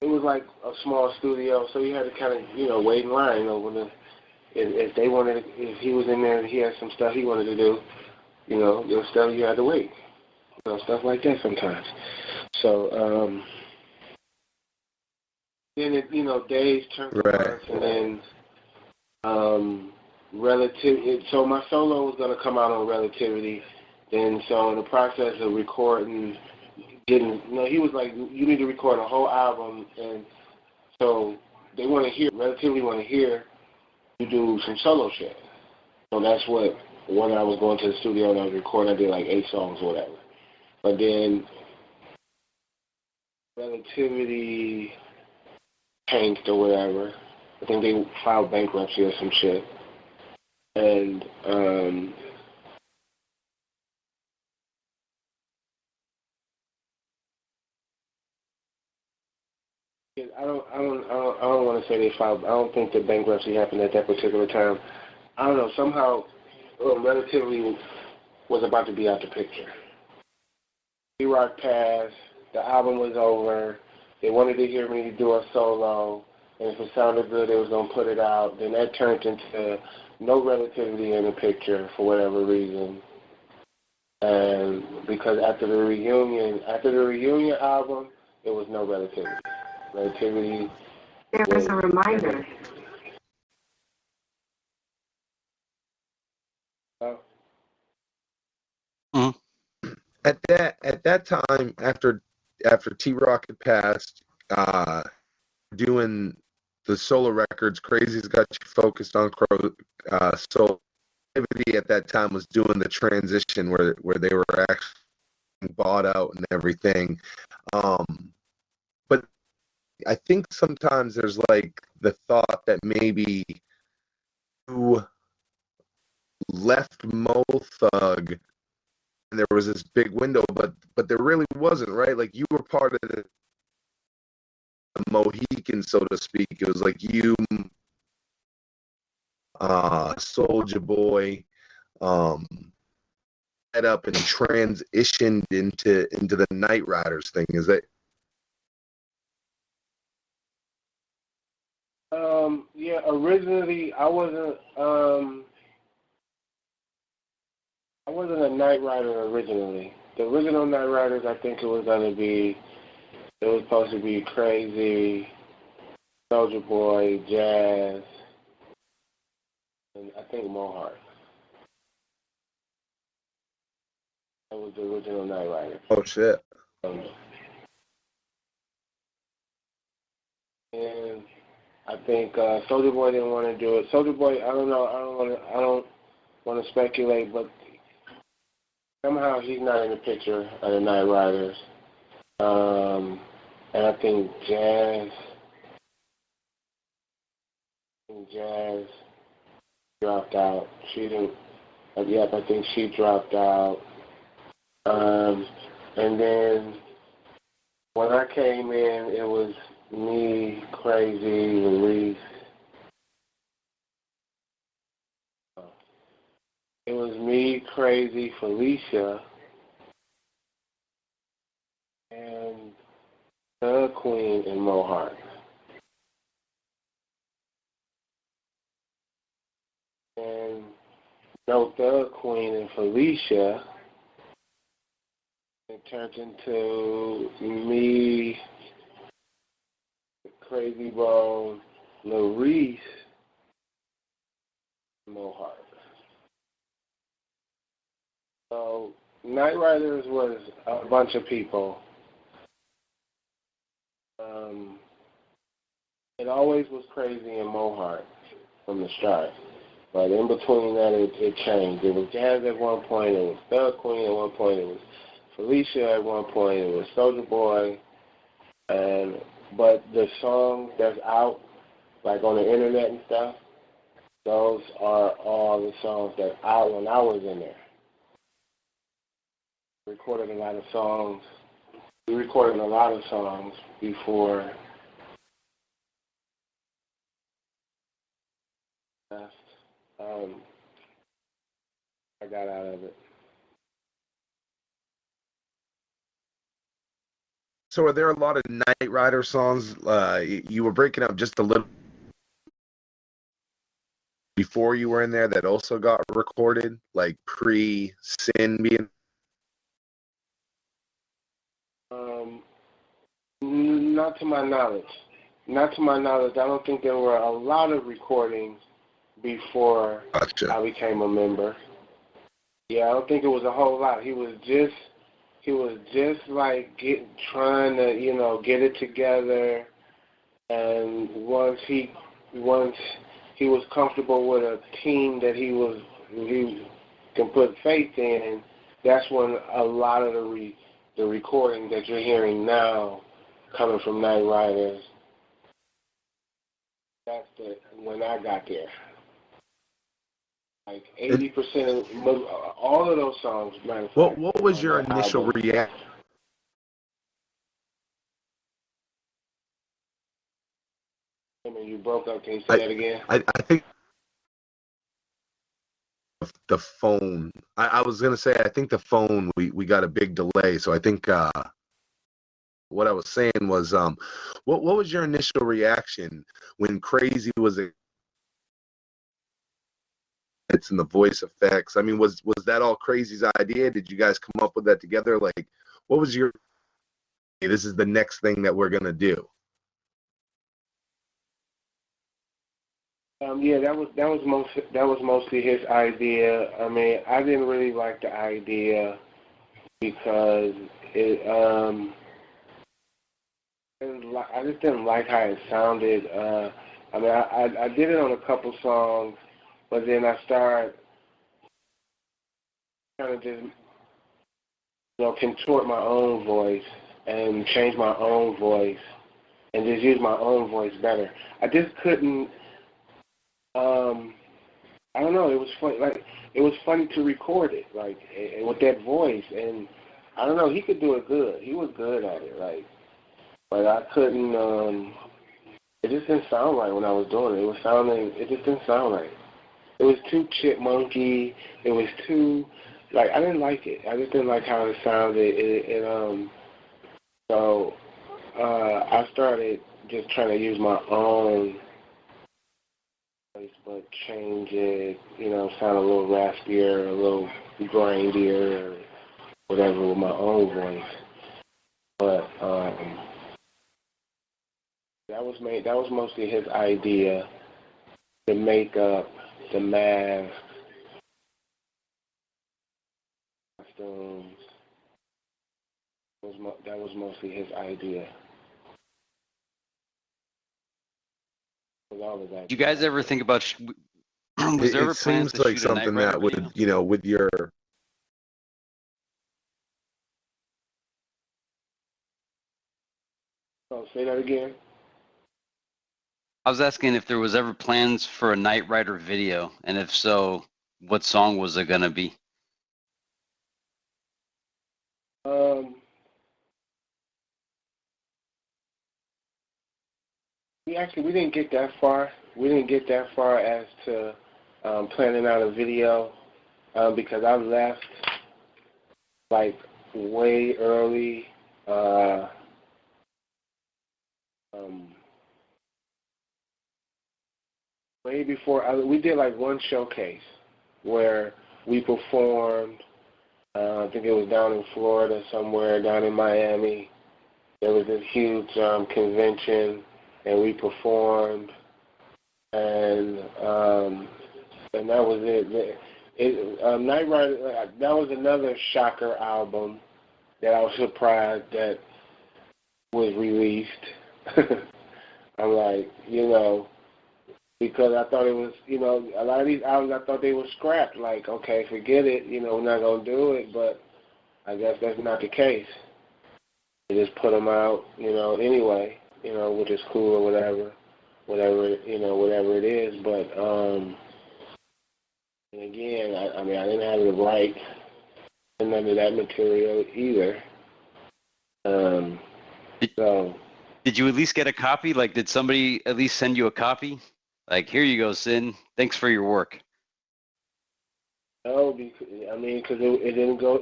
it was like a small studio. So you had to kind of, wait in line over if they wanted, if he was in there and he had some stuff he wanted to do, there was stuff you had to wait. Stuff like that sometimes. So, then days turned to months, and then so my solo was gonna come out on Relativity. Then so in the process of recording, he was like, you need to record a whole album, and so they want to hear, Relativity want to hear you do some solo shit. So that's what, when I was going to the studio and I was recording, I did like 8 songs or whatever. But then Relativity tanked or whatever. I think they filed bankruptcy or some shit. And I don't want to say they filed. I don't think the bankruptcy happened at that particular time. I don't know. Somehow, Relatively was about to be out the picture. Rock passed. The album was over. They wanted to hear me do a solo, and if it sounded good, they was gonna put it out. Then that turned into no Relativity in the picture for whatever reason. And because after the reunion album, it was no Relativity. Relativity.
There was a reminder.
At that time, after T-Rock had passed, doing the solo records, Crazy's got you focused on Soul. Activity at that time was doing the transition where they were actually bought out and everything. But I think sometimes there's like the thought that maybe you left Mo Thug and there was this big window, but there really wasn't, right? Like you were part of the Mohican, so to speak. It was like you, Souljah Boy, set up and transitioned into the Kneight Riduz thing. Is that?
Yeah, originally I wasn't a Kneight Rider originally. The original Kneight Riduz, I think it was supposed to be Crazy, Souljah Boy, Jazz, and I think Hart. That was the original Kneight Riduz.
Oh shit.
And I think Souljah Boy didn't want to do it. Souljah Boy, I don't know. I don't want to speculate, but somehow he's not in the picture of the Kneight Riduz. And I think Jazz dropped out. She didn't. Yep, I think she dropped out. And then when I came in, it was me, Crazy, Release. It was me, Crazy, Felicia, and the Queen and Hart. And no Thug Queen and Felicia, it turned into me, Crazy Bone, Larice, and Hart. So Kneight Riduz was a bunch of people. It always was Crazy and Hart from the start. But in between that, it changed. It was Jazz at one point, it was Thug Queen at one point, it was Felicia at one point, it was Souljah Boy. But the songs that's out, like on the internet and stuff, those are all the songs that when I was in there. We recorded a lot of songs before I got out of it.
So are there a lot of Kneight Riduz songs? You were breaking up just a little before you were in there that also got recorded, like pre-Sin being.
Not to my knowledge. I don't think there were a lot of recordings before
Gotcha.
I became a member. Yeah, I don't think it was a whole lot. He was just like trying to, get it together. And once he was comfortable with a team that he can put faith in, that's when a lot of the recording that you're hearing now coming from Kneight Riduz. That's when I got there. Like 80% of all of those songs. Matter of fact,
what was your initial reaction?
You broke up. Can you say that again?
I think the phone. I was gonna say I think the phone we got a big delay, so I think what I was saying was what was your initial reaction when Crazy was it's in the voice effects? I mean, was that all Crazy's idea? Did you guys come up with that together? Like, what was your this is the next thing that we're gonna do?
Yeah, that was mostly his idea. I mean, I didn't really like the idea because I just didn't like how it sounded. I mean, I did it on a couple songs, but then I started kind of just contort my own voice and change my own voice and just use my own voice better. I just couldn't. I don't know. It was funny. Like it was funny to record it, like with that voice, and I don't know. He could do it good. He was good at it, like. But I couldn't. It just didn't sound right when I was doing it. It just didn't sound right. It was too chipmunky. It was too. Like I didn't like it. I just didn't like how it sounded. So I started just trying to use my own voice, but change it, sound a little raspier, a little grindier, whatever, with my own voice. But that was mostly his idea. The makeup, the mask, costumes. That was mostly his idea.
Did you guys ever think about? Was there ever
It
plans
seems
to
like
shoot a Kneight
something
Rider
that
video?
would, with your.
Oh, say that again.
I was asking if there was ever plans for a Kneight Rider video, and if so, what song was it gonna be?
We didn't get that far. We didn't get that far as to planning out a video because I left like way early. Way before we did like one showcase where we performed. I think it was down in Florida somewhere, down in Miami. There was this huge convention, and we performed, and that was it. Kneight Riduz, that was another shocker album that I was surprised that was released. I'm like, because I thought it was, a lot of these albums I thought they were scrapped. Like, okay, forget it, we're not going to do it, but I guess that's not the case. They just put them out, anyway, which is cool or whatever it is. But, and again, I mean, I didn't have the rights to none of that material either.
Did you at least get a copy? Like, did somebody at least send you a copy? Like, here you go, Sin. Thanks for your work.
No, because it didn't go.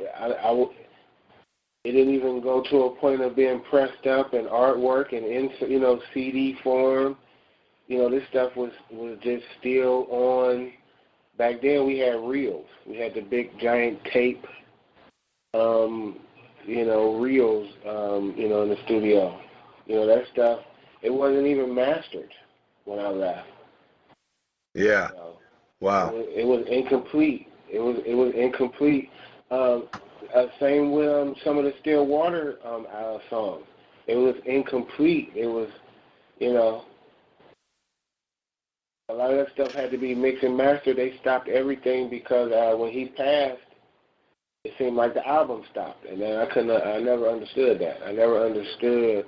It didn't even go to a point of being pressed up and artwork and in CD form. This stuff was just still on. Back then we had reels. We had the big giant tape, reels, in the studio. That stuff. It wasn't even mastered when I left.
Yeah. Wow.
It was incomplete. It was incomplete. Same with some of the Still Water songs. It was incomplete. It was, a lot of that stuff had to be mixed and mastered. They stopped everything because when he passed, it seemed like the album stopped. And then I never understood that. I never understood,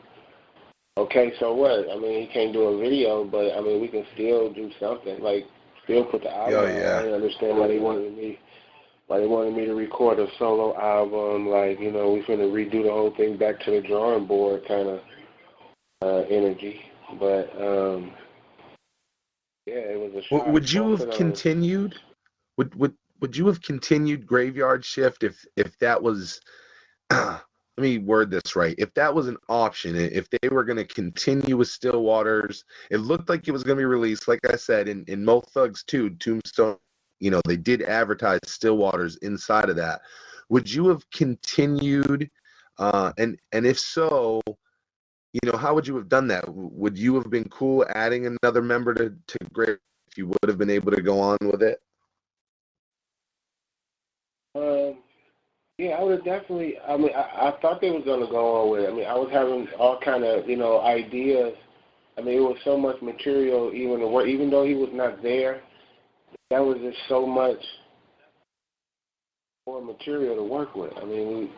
okay, so what? I mean, he can't do a video, but, I mean, we can still do something. Like, still put the album
Oh
out.
yeah.
I didn't understand why they wanted me to record a solo album, like, we finna redo the whole thing back to the drawing board kind of energy. But yeah, it was a shot.
Would you
Both
have
of those.
continued? Would you have continued Graveyard Shift if that was let me word this right. If that was an option, if they were going to continue with Still Waters, it looked like it was going to be released. Like I said, in Mo Thugs 2, Tombstone, they did advertise Still Waters inside of that. Would you have continued? And if so, how would you have done that? Would you have been cool adding another member to Grave if you would have been able to go on with it?
Yeah, I would have definitely. I mean, I thought they was gonna go on with it. I mean, I was having all kind of ideas. I mean, it was so much material even to work. Even though he was not there, that was just so much more material to work with. I mean,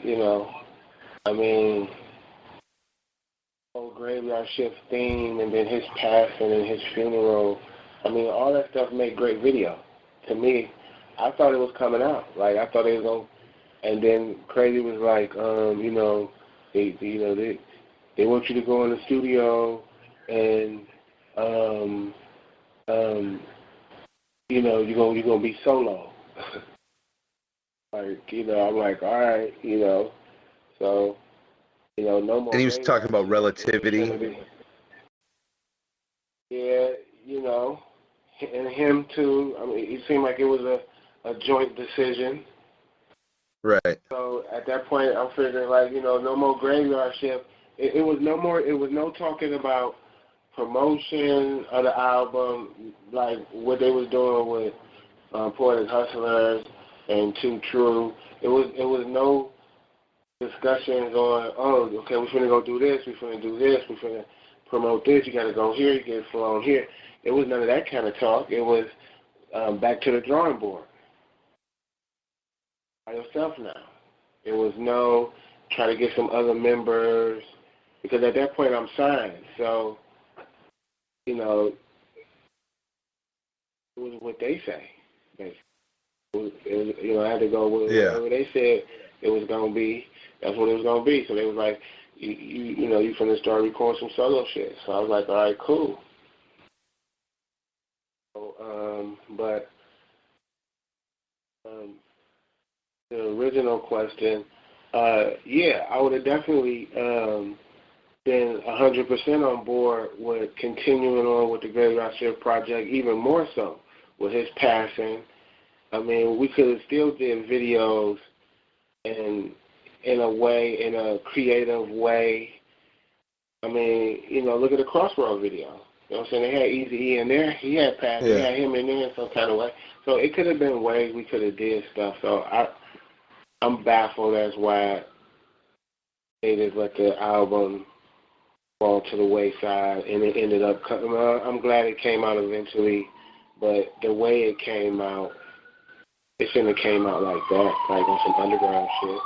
whole Graveyard Shift theme, and then his passing and his funeral. I mean, all that stuff made great video. To me, I thought it was coming out. Like, I thought it was gonna. And then Crazy was like, they want you to go in the studio and, you're gonna be solo. Like, I'm like, all right, so, no more.
And he was talking about relativity.
Yeah, and him too. I mean, it seemed like it was a joint decision.
Right.
So at that point, I'm figuring like, no more Graveyard Shift. It was no more. It was no talking about promotion of the album, like what they was doing with Poetic Hustlers and Too True. It was no discussions on, okay, we're finna go do this, we're finna do this, we're finna promote this. You got to go here, you get flown here. It was none of that kind of talk. It was back to the drawing board. By yourself now. It was no try to get some other members, because at that point I'm signed. So, it was what they say. I had to go with whatever they said it was going to be. That's what it was going to be. So they was like, you finna start recording some solo shit. So I was like, all right, cool. So, but the original question, yeah, I would have definitely been 100% on board with continuing on with the Graveyard Shift project, even more so with his passing. I mean, we could have still did videos in a creative way. I mean, look at the Crossroad video. You know what I'm saying? They had Eazy-E in there. He had passed. They had him in there in some kind of way. So it could have been ways we could have did stuff. So I'm baffled as why they just let the album fall to the wayside, and it ended up coming. I'm glad it came out eventually, but the way it came out, it shouldn't have came out like that, like on some underground shit.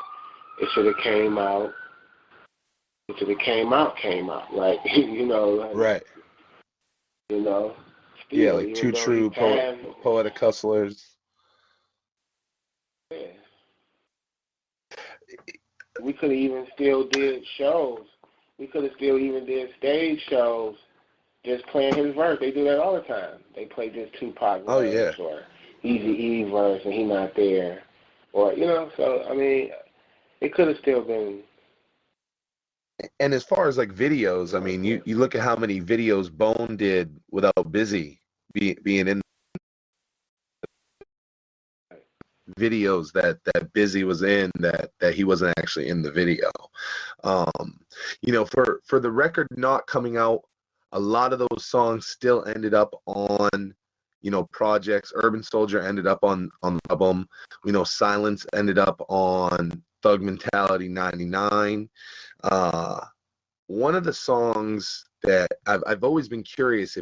It should have came out. It should have came out, like like,
right.
Still,
Yeah, like Too True, Poetic Hustlers.
Yeah. We could have even still did shows. We could have still even did stage shows, just playing his verse. They do that all the time. They play just Tupac verse or Eazy-E verse, and he not there, or So I mean, it could have still been.
And as far as like videos, I mean, you look at how many videos Bone did without Busy being in videos that Busy was in that he wasn't actually in the video. For the record not coming out, a lot of those songs still ended up on projects. Urban Soldier ended up on the album. Silence ended up on Thug Mentality 99. One of the songs that I've always been curious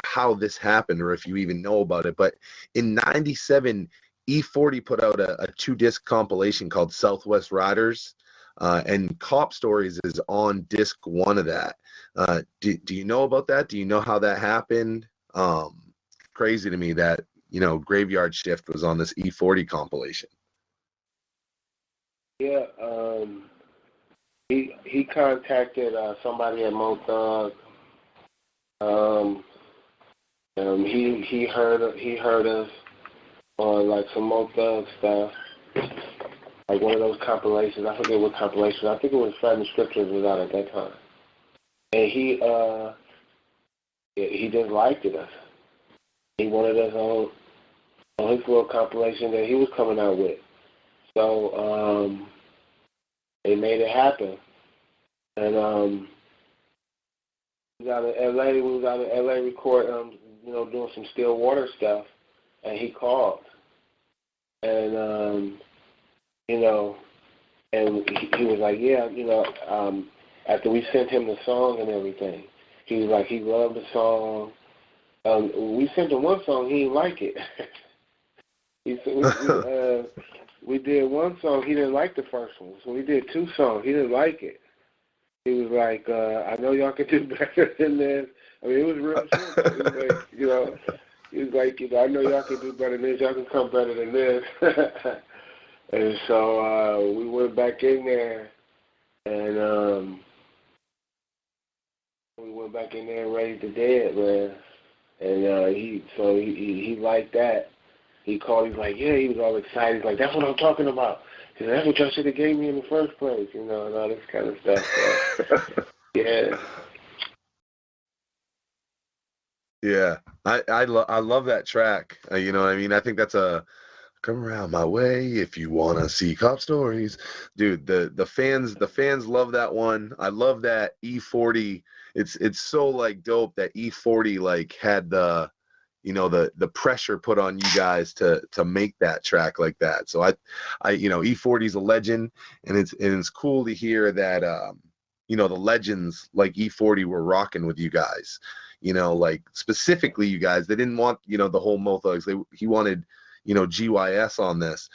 how this happened or if you even know about it, but in '97, E40 put out a 2-disc compilation called Southwest Riders, and Cop Stories is on disc 1 of that. Do you know about that? Do you know how that happened? Crazy to me that Graveyard Shift was on this E40 compilation.
Yeah, he contacted somebody at Mo Thug. He heard us on like some Mo Thug stuff, like one of those compilations. I forget what compilation. I think it was Fighting Scriptures was out at that time, and he just liked us. He wanted us on his little compilation that he was coming out with. So they made it happen. And we was out in LA recording, doing some still water stuff, and he called. And and he was like, yeah, after we sent him the song and everything, he was like, he loved the song. We sent him one song, he didn't like it. We did one song, he didn't like the first one. So we did two songs, he didn't like it. He was like, I know y'all can do better than this. I mean, it was real simple. He was like, I know y'all can do better than this. Y'all can come better than this. And so we went back in there, and and raised the dead, man. And he liked that. He called. He's like, yeah. He was all excited. He's like, that's what I'm talking about. He said, that's what y'all should have gave me in the first place, and all this kind of stuff. So, yeah.
Yeah, I love that track. You know what I mean? I think that's a come around my way if you wanna see cop stories, dude. The fans love that one. I love that E40. It's so like dope that E40 like had the the pressure put on you guys to make that track like that. So I E40 is a legend, and it's cool to hear that the legends like E40 were rocking with you guys. Like specifically you guys, they didn't want the whole Mo Thugs. He wanted GYS on this.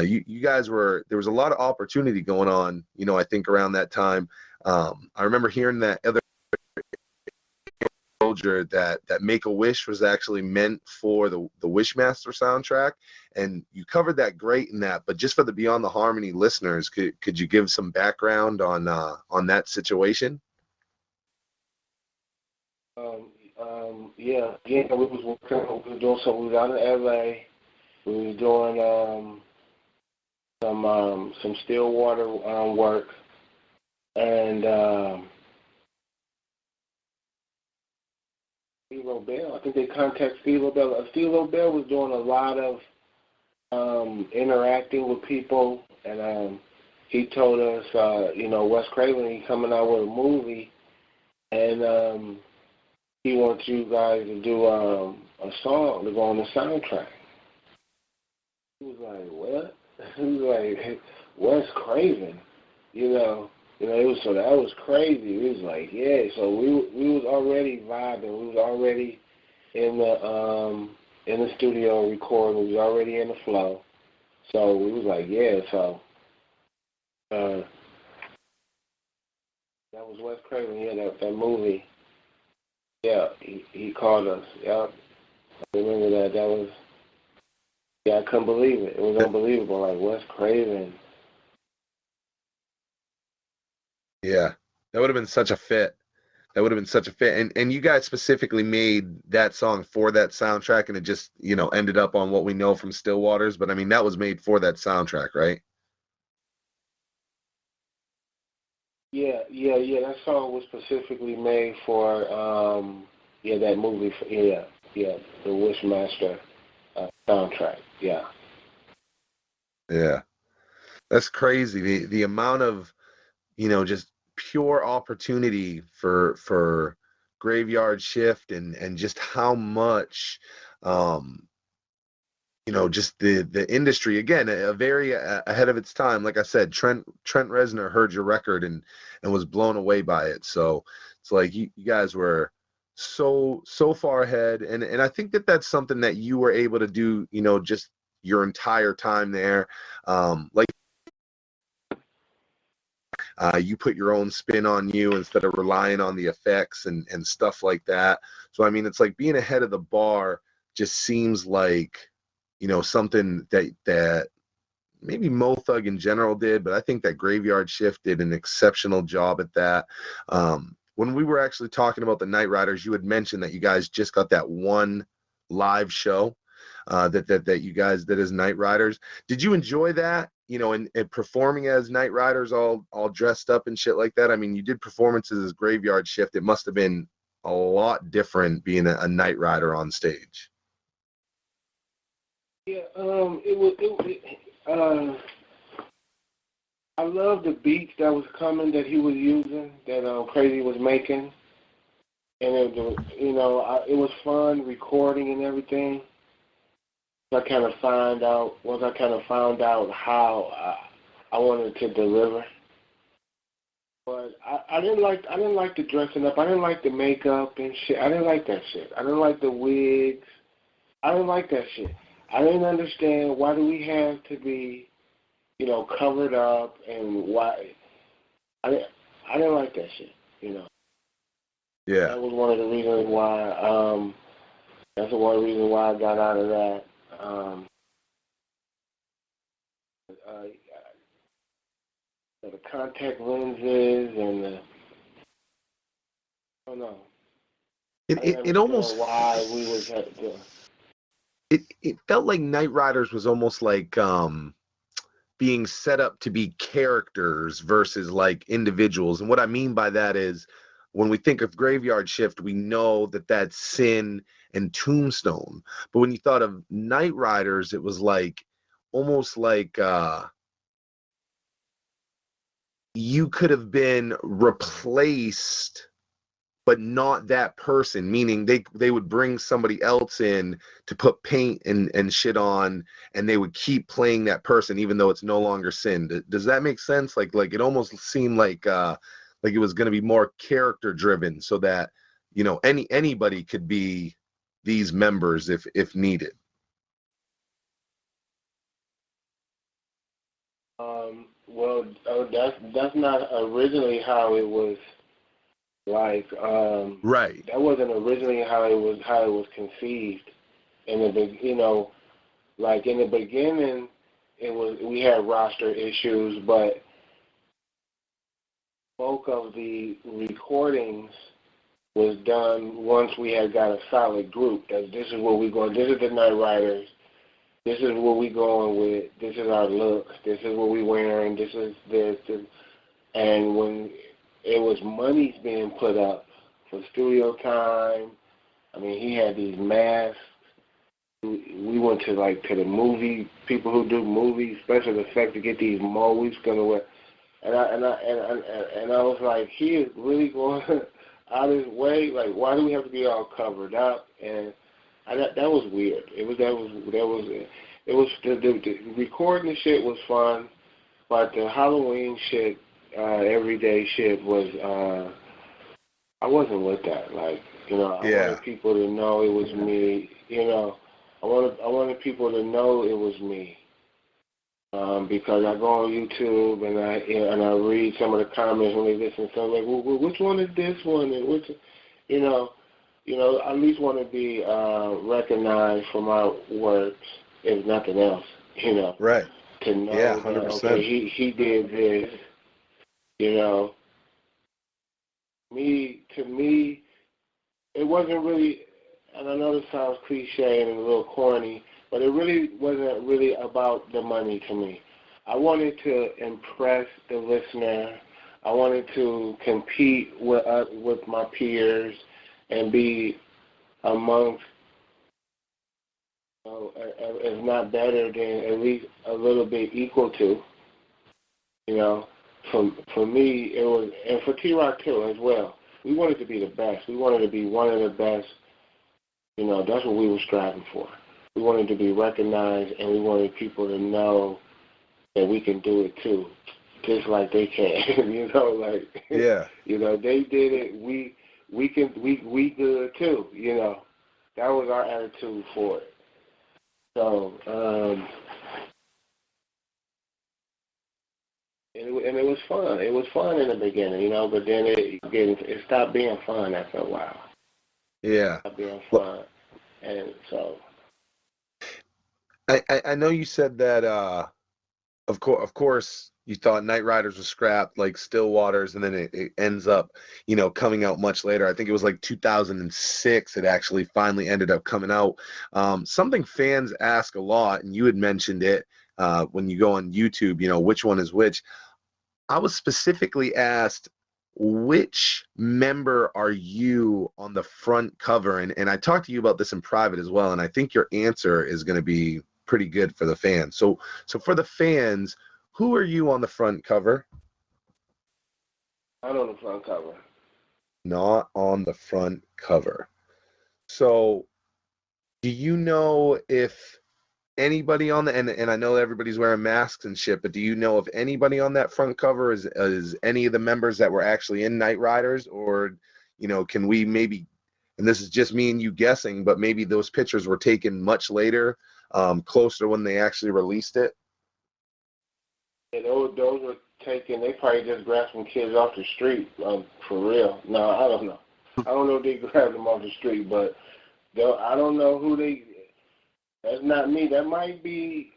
You guys there was a lot of opportunity going on. I think around that time. I remember hearing that other Soldier that Make-A-Wish was actually meant for the Wishmaster soundtrack, and you covered that great in that. But just for the Beyond the Harmony listeners, could you give some background on that situation?
Yeah. We was working. We was doing something. We was out in LA. We was doing some still water work, and Steve-O Bell. I think they contacted Steve-O Bell. Steve-O Bell was doing a lot of interacting with people, and he told us, Wes Craven, he's coming out with a movie, and he wants you guys to do a song to go on the soundtrack. He was like, what? He was like, Wes Craven, that was crazy. It was like, yeah. So we was already vibing. We was already in the studio recording. We was already in the flow. So we was like, yeah. So that was Wes Craven. Yeah, that movie. Yeah, he called us. Yep, I remember that. That was. Yeah, I couldn't believe it. It was unbelievable. Like Wes Craven.
Yeah, that would have been such a fit. And you guys specifically made that song for that soundtrack, and it just ended up on what we know from Still Waters. But I mean, that was made for that soundtrack, right?
Yeah. That song was specifically made for that movie. The Wishmaster soundtrack. Yeah.
Yeah, that's crazy. The amount of just pure opportunity for Graveyard Shift, and just how much just the industry, again, a very ahead of its time. Like I said, Trent Reznor heard your record and was blown away by it. So it's like you guys were so far ahead, and I think that's something that you were able to do just your entire time there. Like you put your own spin on you instead of relying on the effects and stuff like that. So I mean, it's like being ahead of the bar just seems like, something that maybe Mo Thug in general did, but I think that Graveyard Shift did an exceptional job at that. When we were actually talking about the Kneight Riduz, you had mentioned that you guys just got that one live show that you guys did as Kneight Riduz. Did you enjoy that? And performing as Kneight Riduz all dressed up and shit like that. I mean, you did performances as Graveyard Shift. It must have been a lot different being a Kneight Rider on stage.
Yeah, I love the beats that was coming that he was using, that Crazy was making, and it was fun recording and everything. I kind of found out how I wanted to deliver, but I didn't like the dressing up. I didn't like the makeup and shit. I didn't like that shit. I didn't like the wigs. I didn't like that shit. I didn't understand why do we have to be, covered up, and why. I didn't like that shit.
Yeah.
That was one of the reasons why. That's one reason why I got out of that. The contact lenses and I don't know.
It almost
why we was
it felt like Kneight Riduz was almost like being set up to be characters versus like individuals. And what I mean by that is when we think of Graveyard Shift, we know that that's Sin and Tombstone. But when you thought of Kneight Riduz, it was like almost like you could have been replaced, but not that person, meaning they would bring somebody else in to put paint and shit on, and they would keep playing that person even though it's no longer Sin. Does that make sense? Like it almost seemed like it was going to be more character driven, so that anybody could be these members if needed.
Well, that's not originally how it was. Like,
right.
That wasn't originally how it was conceived. In the like in the beginning, we had roster issues, but bulk of the recordings was done once we had got a solid group. That this is where we going. This is the Kneight Riduz. This is what we going with. This is our look. This is what we wearing. This is this. And when it was monies being put up for studio time, I mean, he had these masks. We went to the movie people who do movies, special effects, to get these molds. We was gonna wear, and I was like, he is really going out of his way. Like, why do we have to be all covered up? And that was weird. The recording the shit was fun, but the Halloween shit, everyday shit was. I wasn't with that. I wanted people to know it was me. I wanted people to know it was me. Because I go on YouTube and I read some of the comments when they listen. So I'm like, well, which one is this one? And which, I at least want to be recognized for my works, if nothing else.
Right.
To know
yeah, 100%.
that, okay, he did this. To me, it wasn't really, and I know this sounds cliche and a little corny, but it really wasn't really about the money to me. I wanted to impress the listener. I wanted to compete with my peers and be amongst, if not better, then at least a little bit equal to. For me, it was, and for T-Rock too as well. We wanted to be the best. We wanted to be one of the best. That's what we were striving for. We wanted to be recognized, and we wanted people to know that we can do it too, just like they can.
Yeah.
They did it. We can. We good too. That was our attitude for it. So. And it was fun. It was fun in the beginning, but then it stopped being fun after a while.
Yeah.
It stopped being fun. And so
I know you said that of course you thought Kneight Riduz was scrapped like Still Waters, and then it ends up, coming out much later. I think it was like 2006 it actually finally ended up coming out. Something fans ask a lot, and you had mentioned it when you go on YouTube, which one is which. I was specifically asked, which member are you on the front cover? And I talked to you about this in private as well, and I think your answer is going to be pretty good for the fans. So for the fans, who are you on the front cover?
Not on the front cover.
Not on the front cover. So do you know if anybody on the and I know everybody's wearing masks and shit, but do you know if anybody on that front cover is any of the members that were actually in Kneight Riduz, or can we maybe, and this is just me and you guessing, but maybe those pictures were taken much later, closer to when they actually released it?
Yeah, those were taken. They probably just grabbed some kids off the street, for real. No, I don't know. I don't know if they grabbed them off the street, but I don't know who they. That's not me. That might be.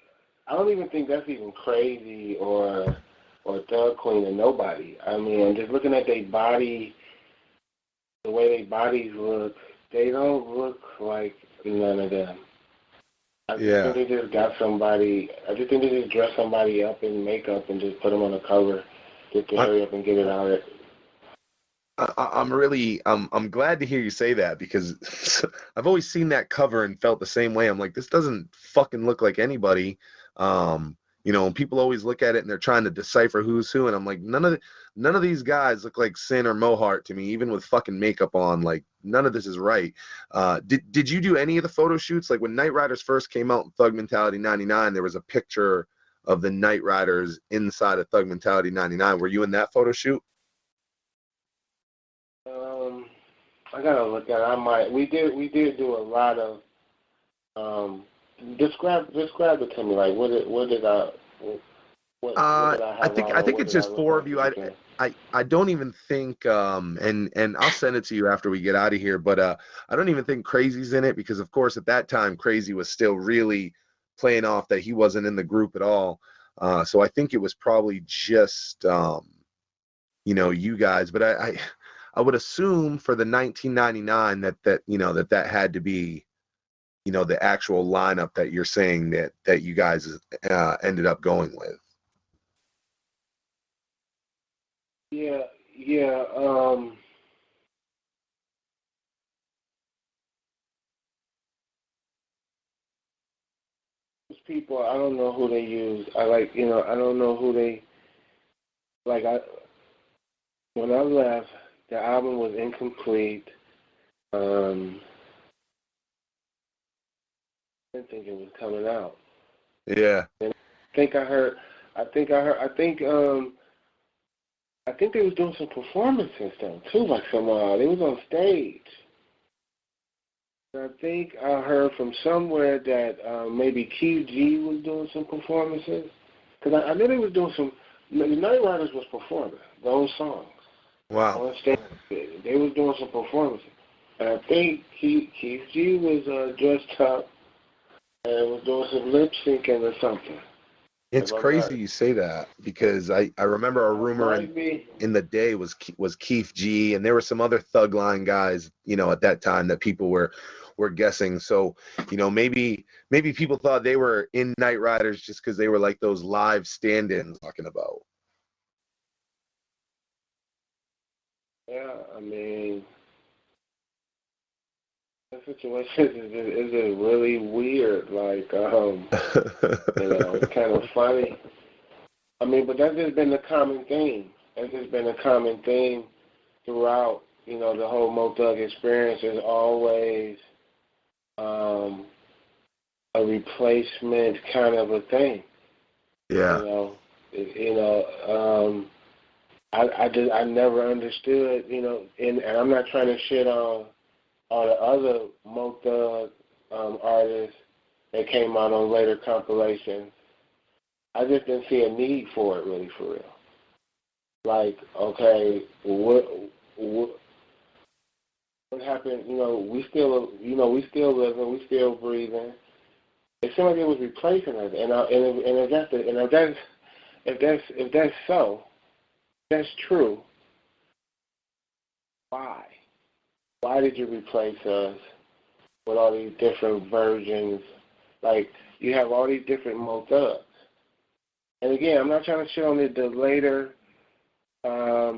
I don't even think that's even Crazy or Thug Queen or nobody. I mean, just looking at their body, the way their bodies look, they don't look like none of them. I just think they just got somebody. I just think they just dress somebody up in makeup and just put them on the cover just to hurry up and get it out.
I'm glad to hear you say that, because I've always seen that cover and felt the same way. I'm like, this doesn't fucking look like anybody. And people always look at it and they're trying to decipher who's who, and I'm like, none of these guys look like Sin or Mohart to me, even with fucking makeup on. Like, none of this is right. Did you do any of the photo shoots? Like when Kneight Riduz first came out in Thug Mentality 99, there was a picture of the Kneight Riduz inside of Thug Mentality 99. Were you in that photo shoot?
I gotta look at it. I might. We did do a lot of. Describe it to me. Like what did I have
I think it's just four of you. I don't even think and I'll send it to you after we get out of here, but I don't even think Crazy's in it, because of course at that time Crazy was still really playing off that he wasn't in the group at all. So I think it was probably just you guys, but I would assume for the 1999 that had to be the actual lineup that you're saying that you guys ended up going with.
Yeah. Those people, I don't know who they use. I don't know who they like. When I left, the album was incomplete. I didn't think it was coming out.
Yeah.
And I think they was doing some performances though too, like they was on stage. And I think I heard from somewhere that maybe Keith G was doing some performances, because I knew they was doing some. The Kneight Riduz was performing those songs.
Wow.
On stage, they was doing some performances. And I think Keith G was dressed up and was doing some lip syncing or something.
It's crazy you say that, because I remember a rumor in the day was Keith G, and there were some other Thugline guys, at that time that people were guessing. So, maybe people thought they were in Kneight Riduz just because they were like those live stand-ins talking about.
Yeah, I mean, the situation is really weird. Like, it's kind of funny. I mean, but that's just been the common theme. That's just been a common theme throughout, the whole Mo Thug experience. Is always a replacement kind of a thing.
Yeah.
I never understood, and I'm not trying to shit on all the other Mo Thug artists that came out on later compilations. I just didn't see a need for it, really, for real. Like, okay, what happened? We still living, we still breathing. It seemed like they was replacing us, and if that's so, that's true. Why? Why did you replace us with all these different versions? Like, you have all these different Mo Thugs. And again, I'm not trying to shit on the later, but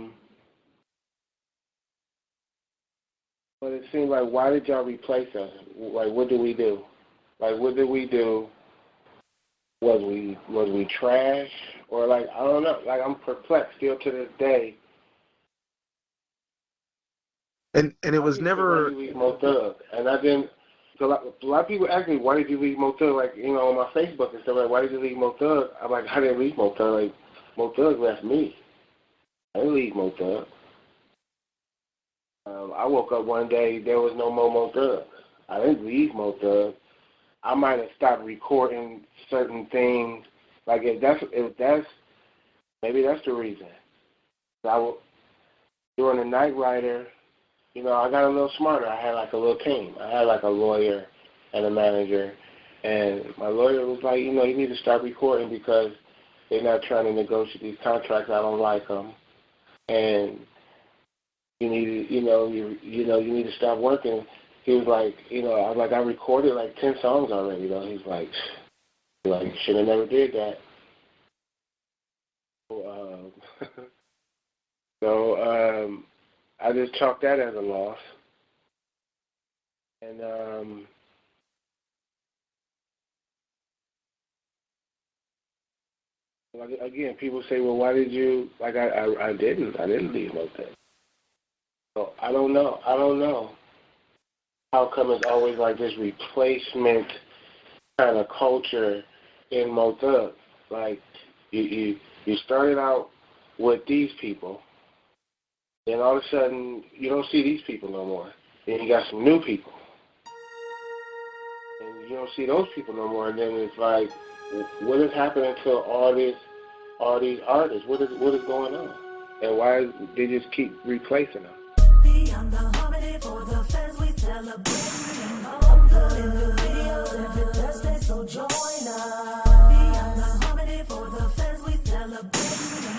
it seemed like, why did y'all replace us? Like, what did we do? Like, what did we do? Was we trash? Or, like, I don't know. Like, I'm perplexed still to this day.
And it was never.
Why did you leave Mo Thug? And I didn't. So a lot of people ask me, why did you leave Mo Thug? Like, you know, on my Facebook and stuff, like, why did you leave Mo Thug? I'm like, I didn't leave Mo Thug. Like, Mo Thug left me. I didn't leave Mo Thug. I woke up one day, there was no more Mo Thug. I didn't leave Mo Thug. I might have stopped recording certain things. Like, if that's maybe that's the reason. During the Kneight Riduz, you know, I got a little smarter. I had like a little team. I had like a lawyer and a manager. And my lawyer was like, you know, you need to start recording because they're not trying to negotiate these contracts. I don't like them. And you need to, you need to stop working. He was like, you know, I was like, I recorded like 10 songs already, though. He's like, should have never did that. So, I just chalked that as a loss. And again, people say, well, why did you? Like, I didn't leave Mo Thug. So I don't know. How come it's always like this replacement kind of culture in Mo Thug? Like, you started out with these people. Then all of a sudden, you don't see these people no more. Then you got some new people. And you don't see those people no more. And then it's like, what is happening to all these artists? What is going on? And why they just keep replacing them?
Beyond the harmony for the fans, we celebrate. Uploading the videos every Thursday, so join us. Beyond the harmony for the fans, we celebrate.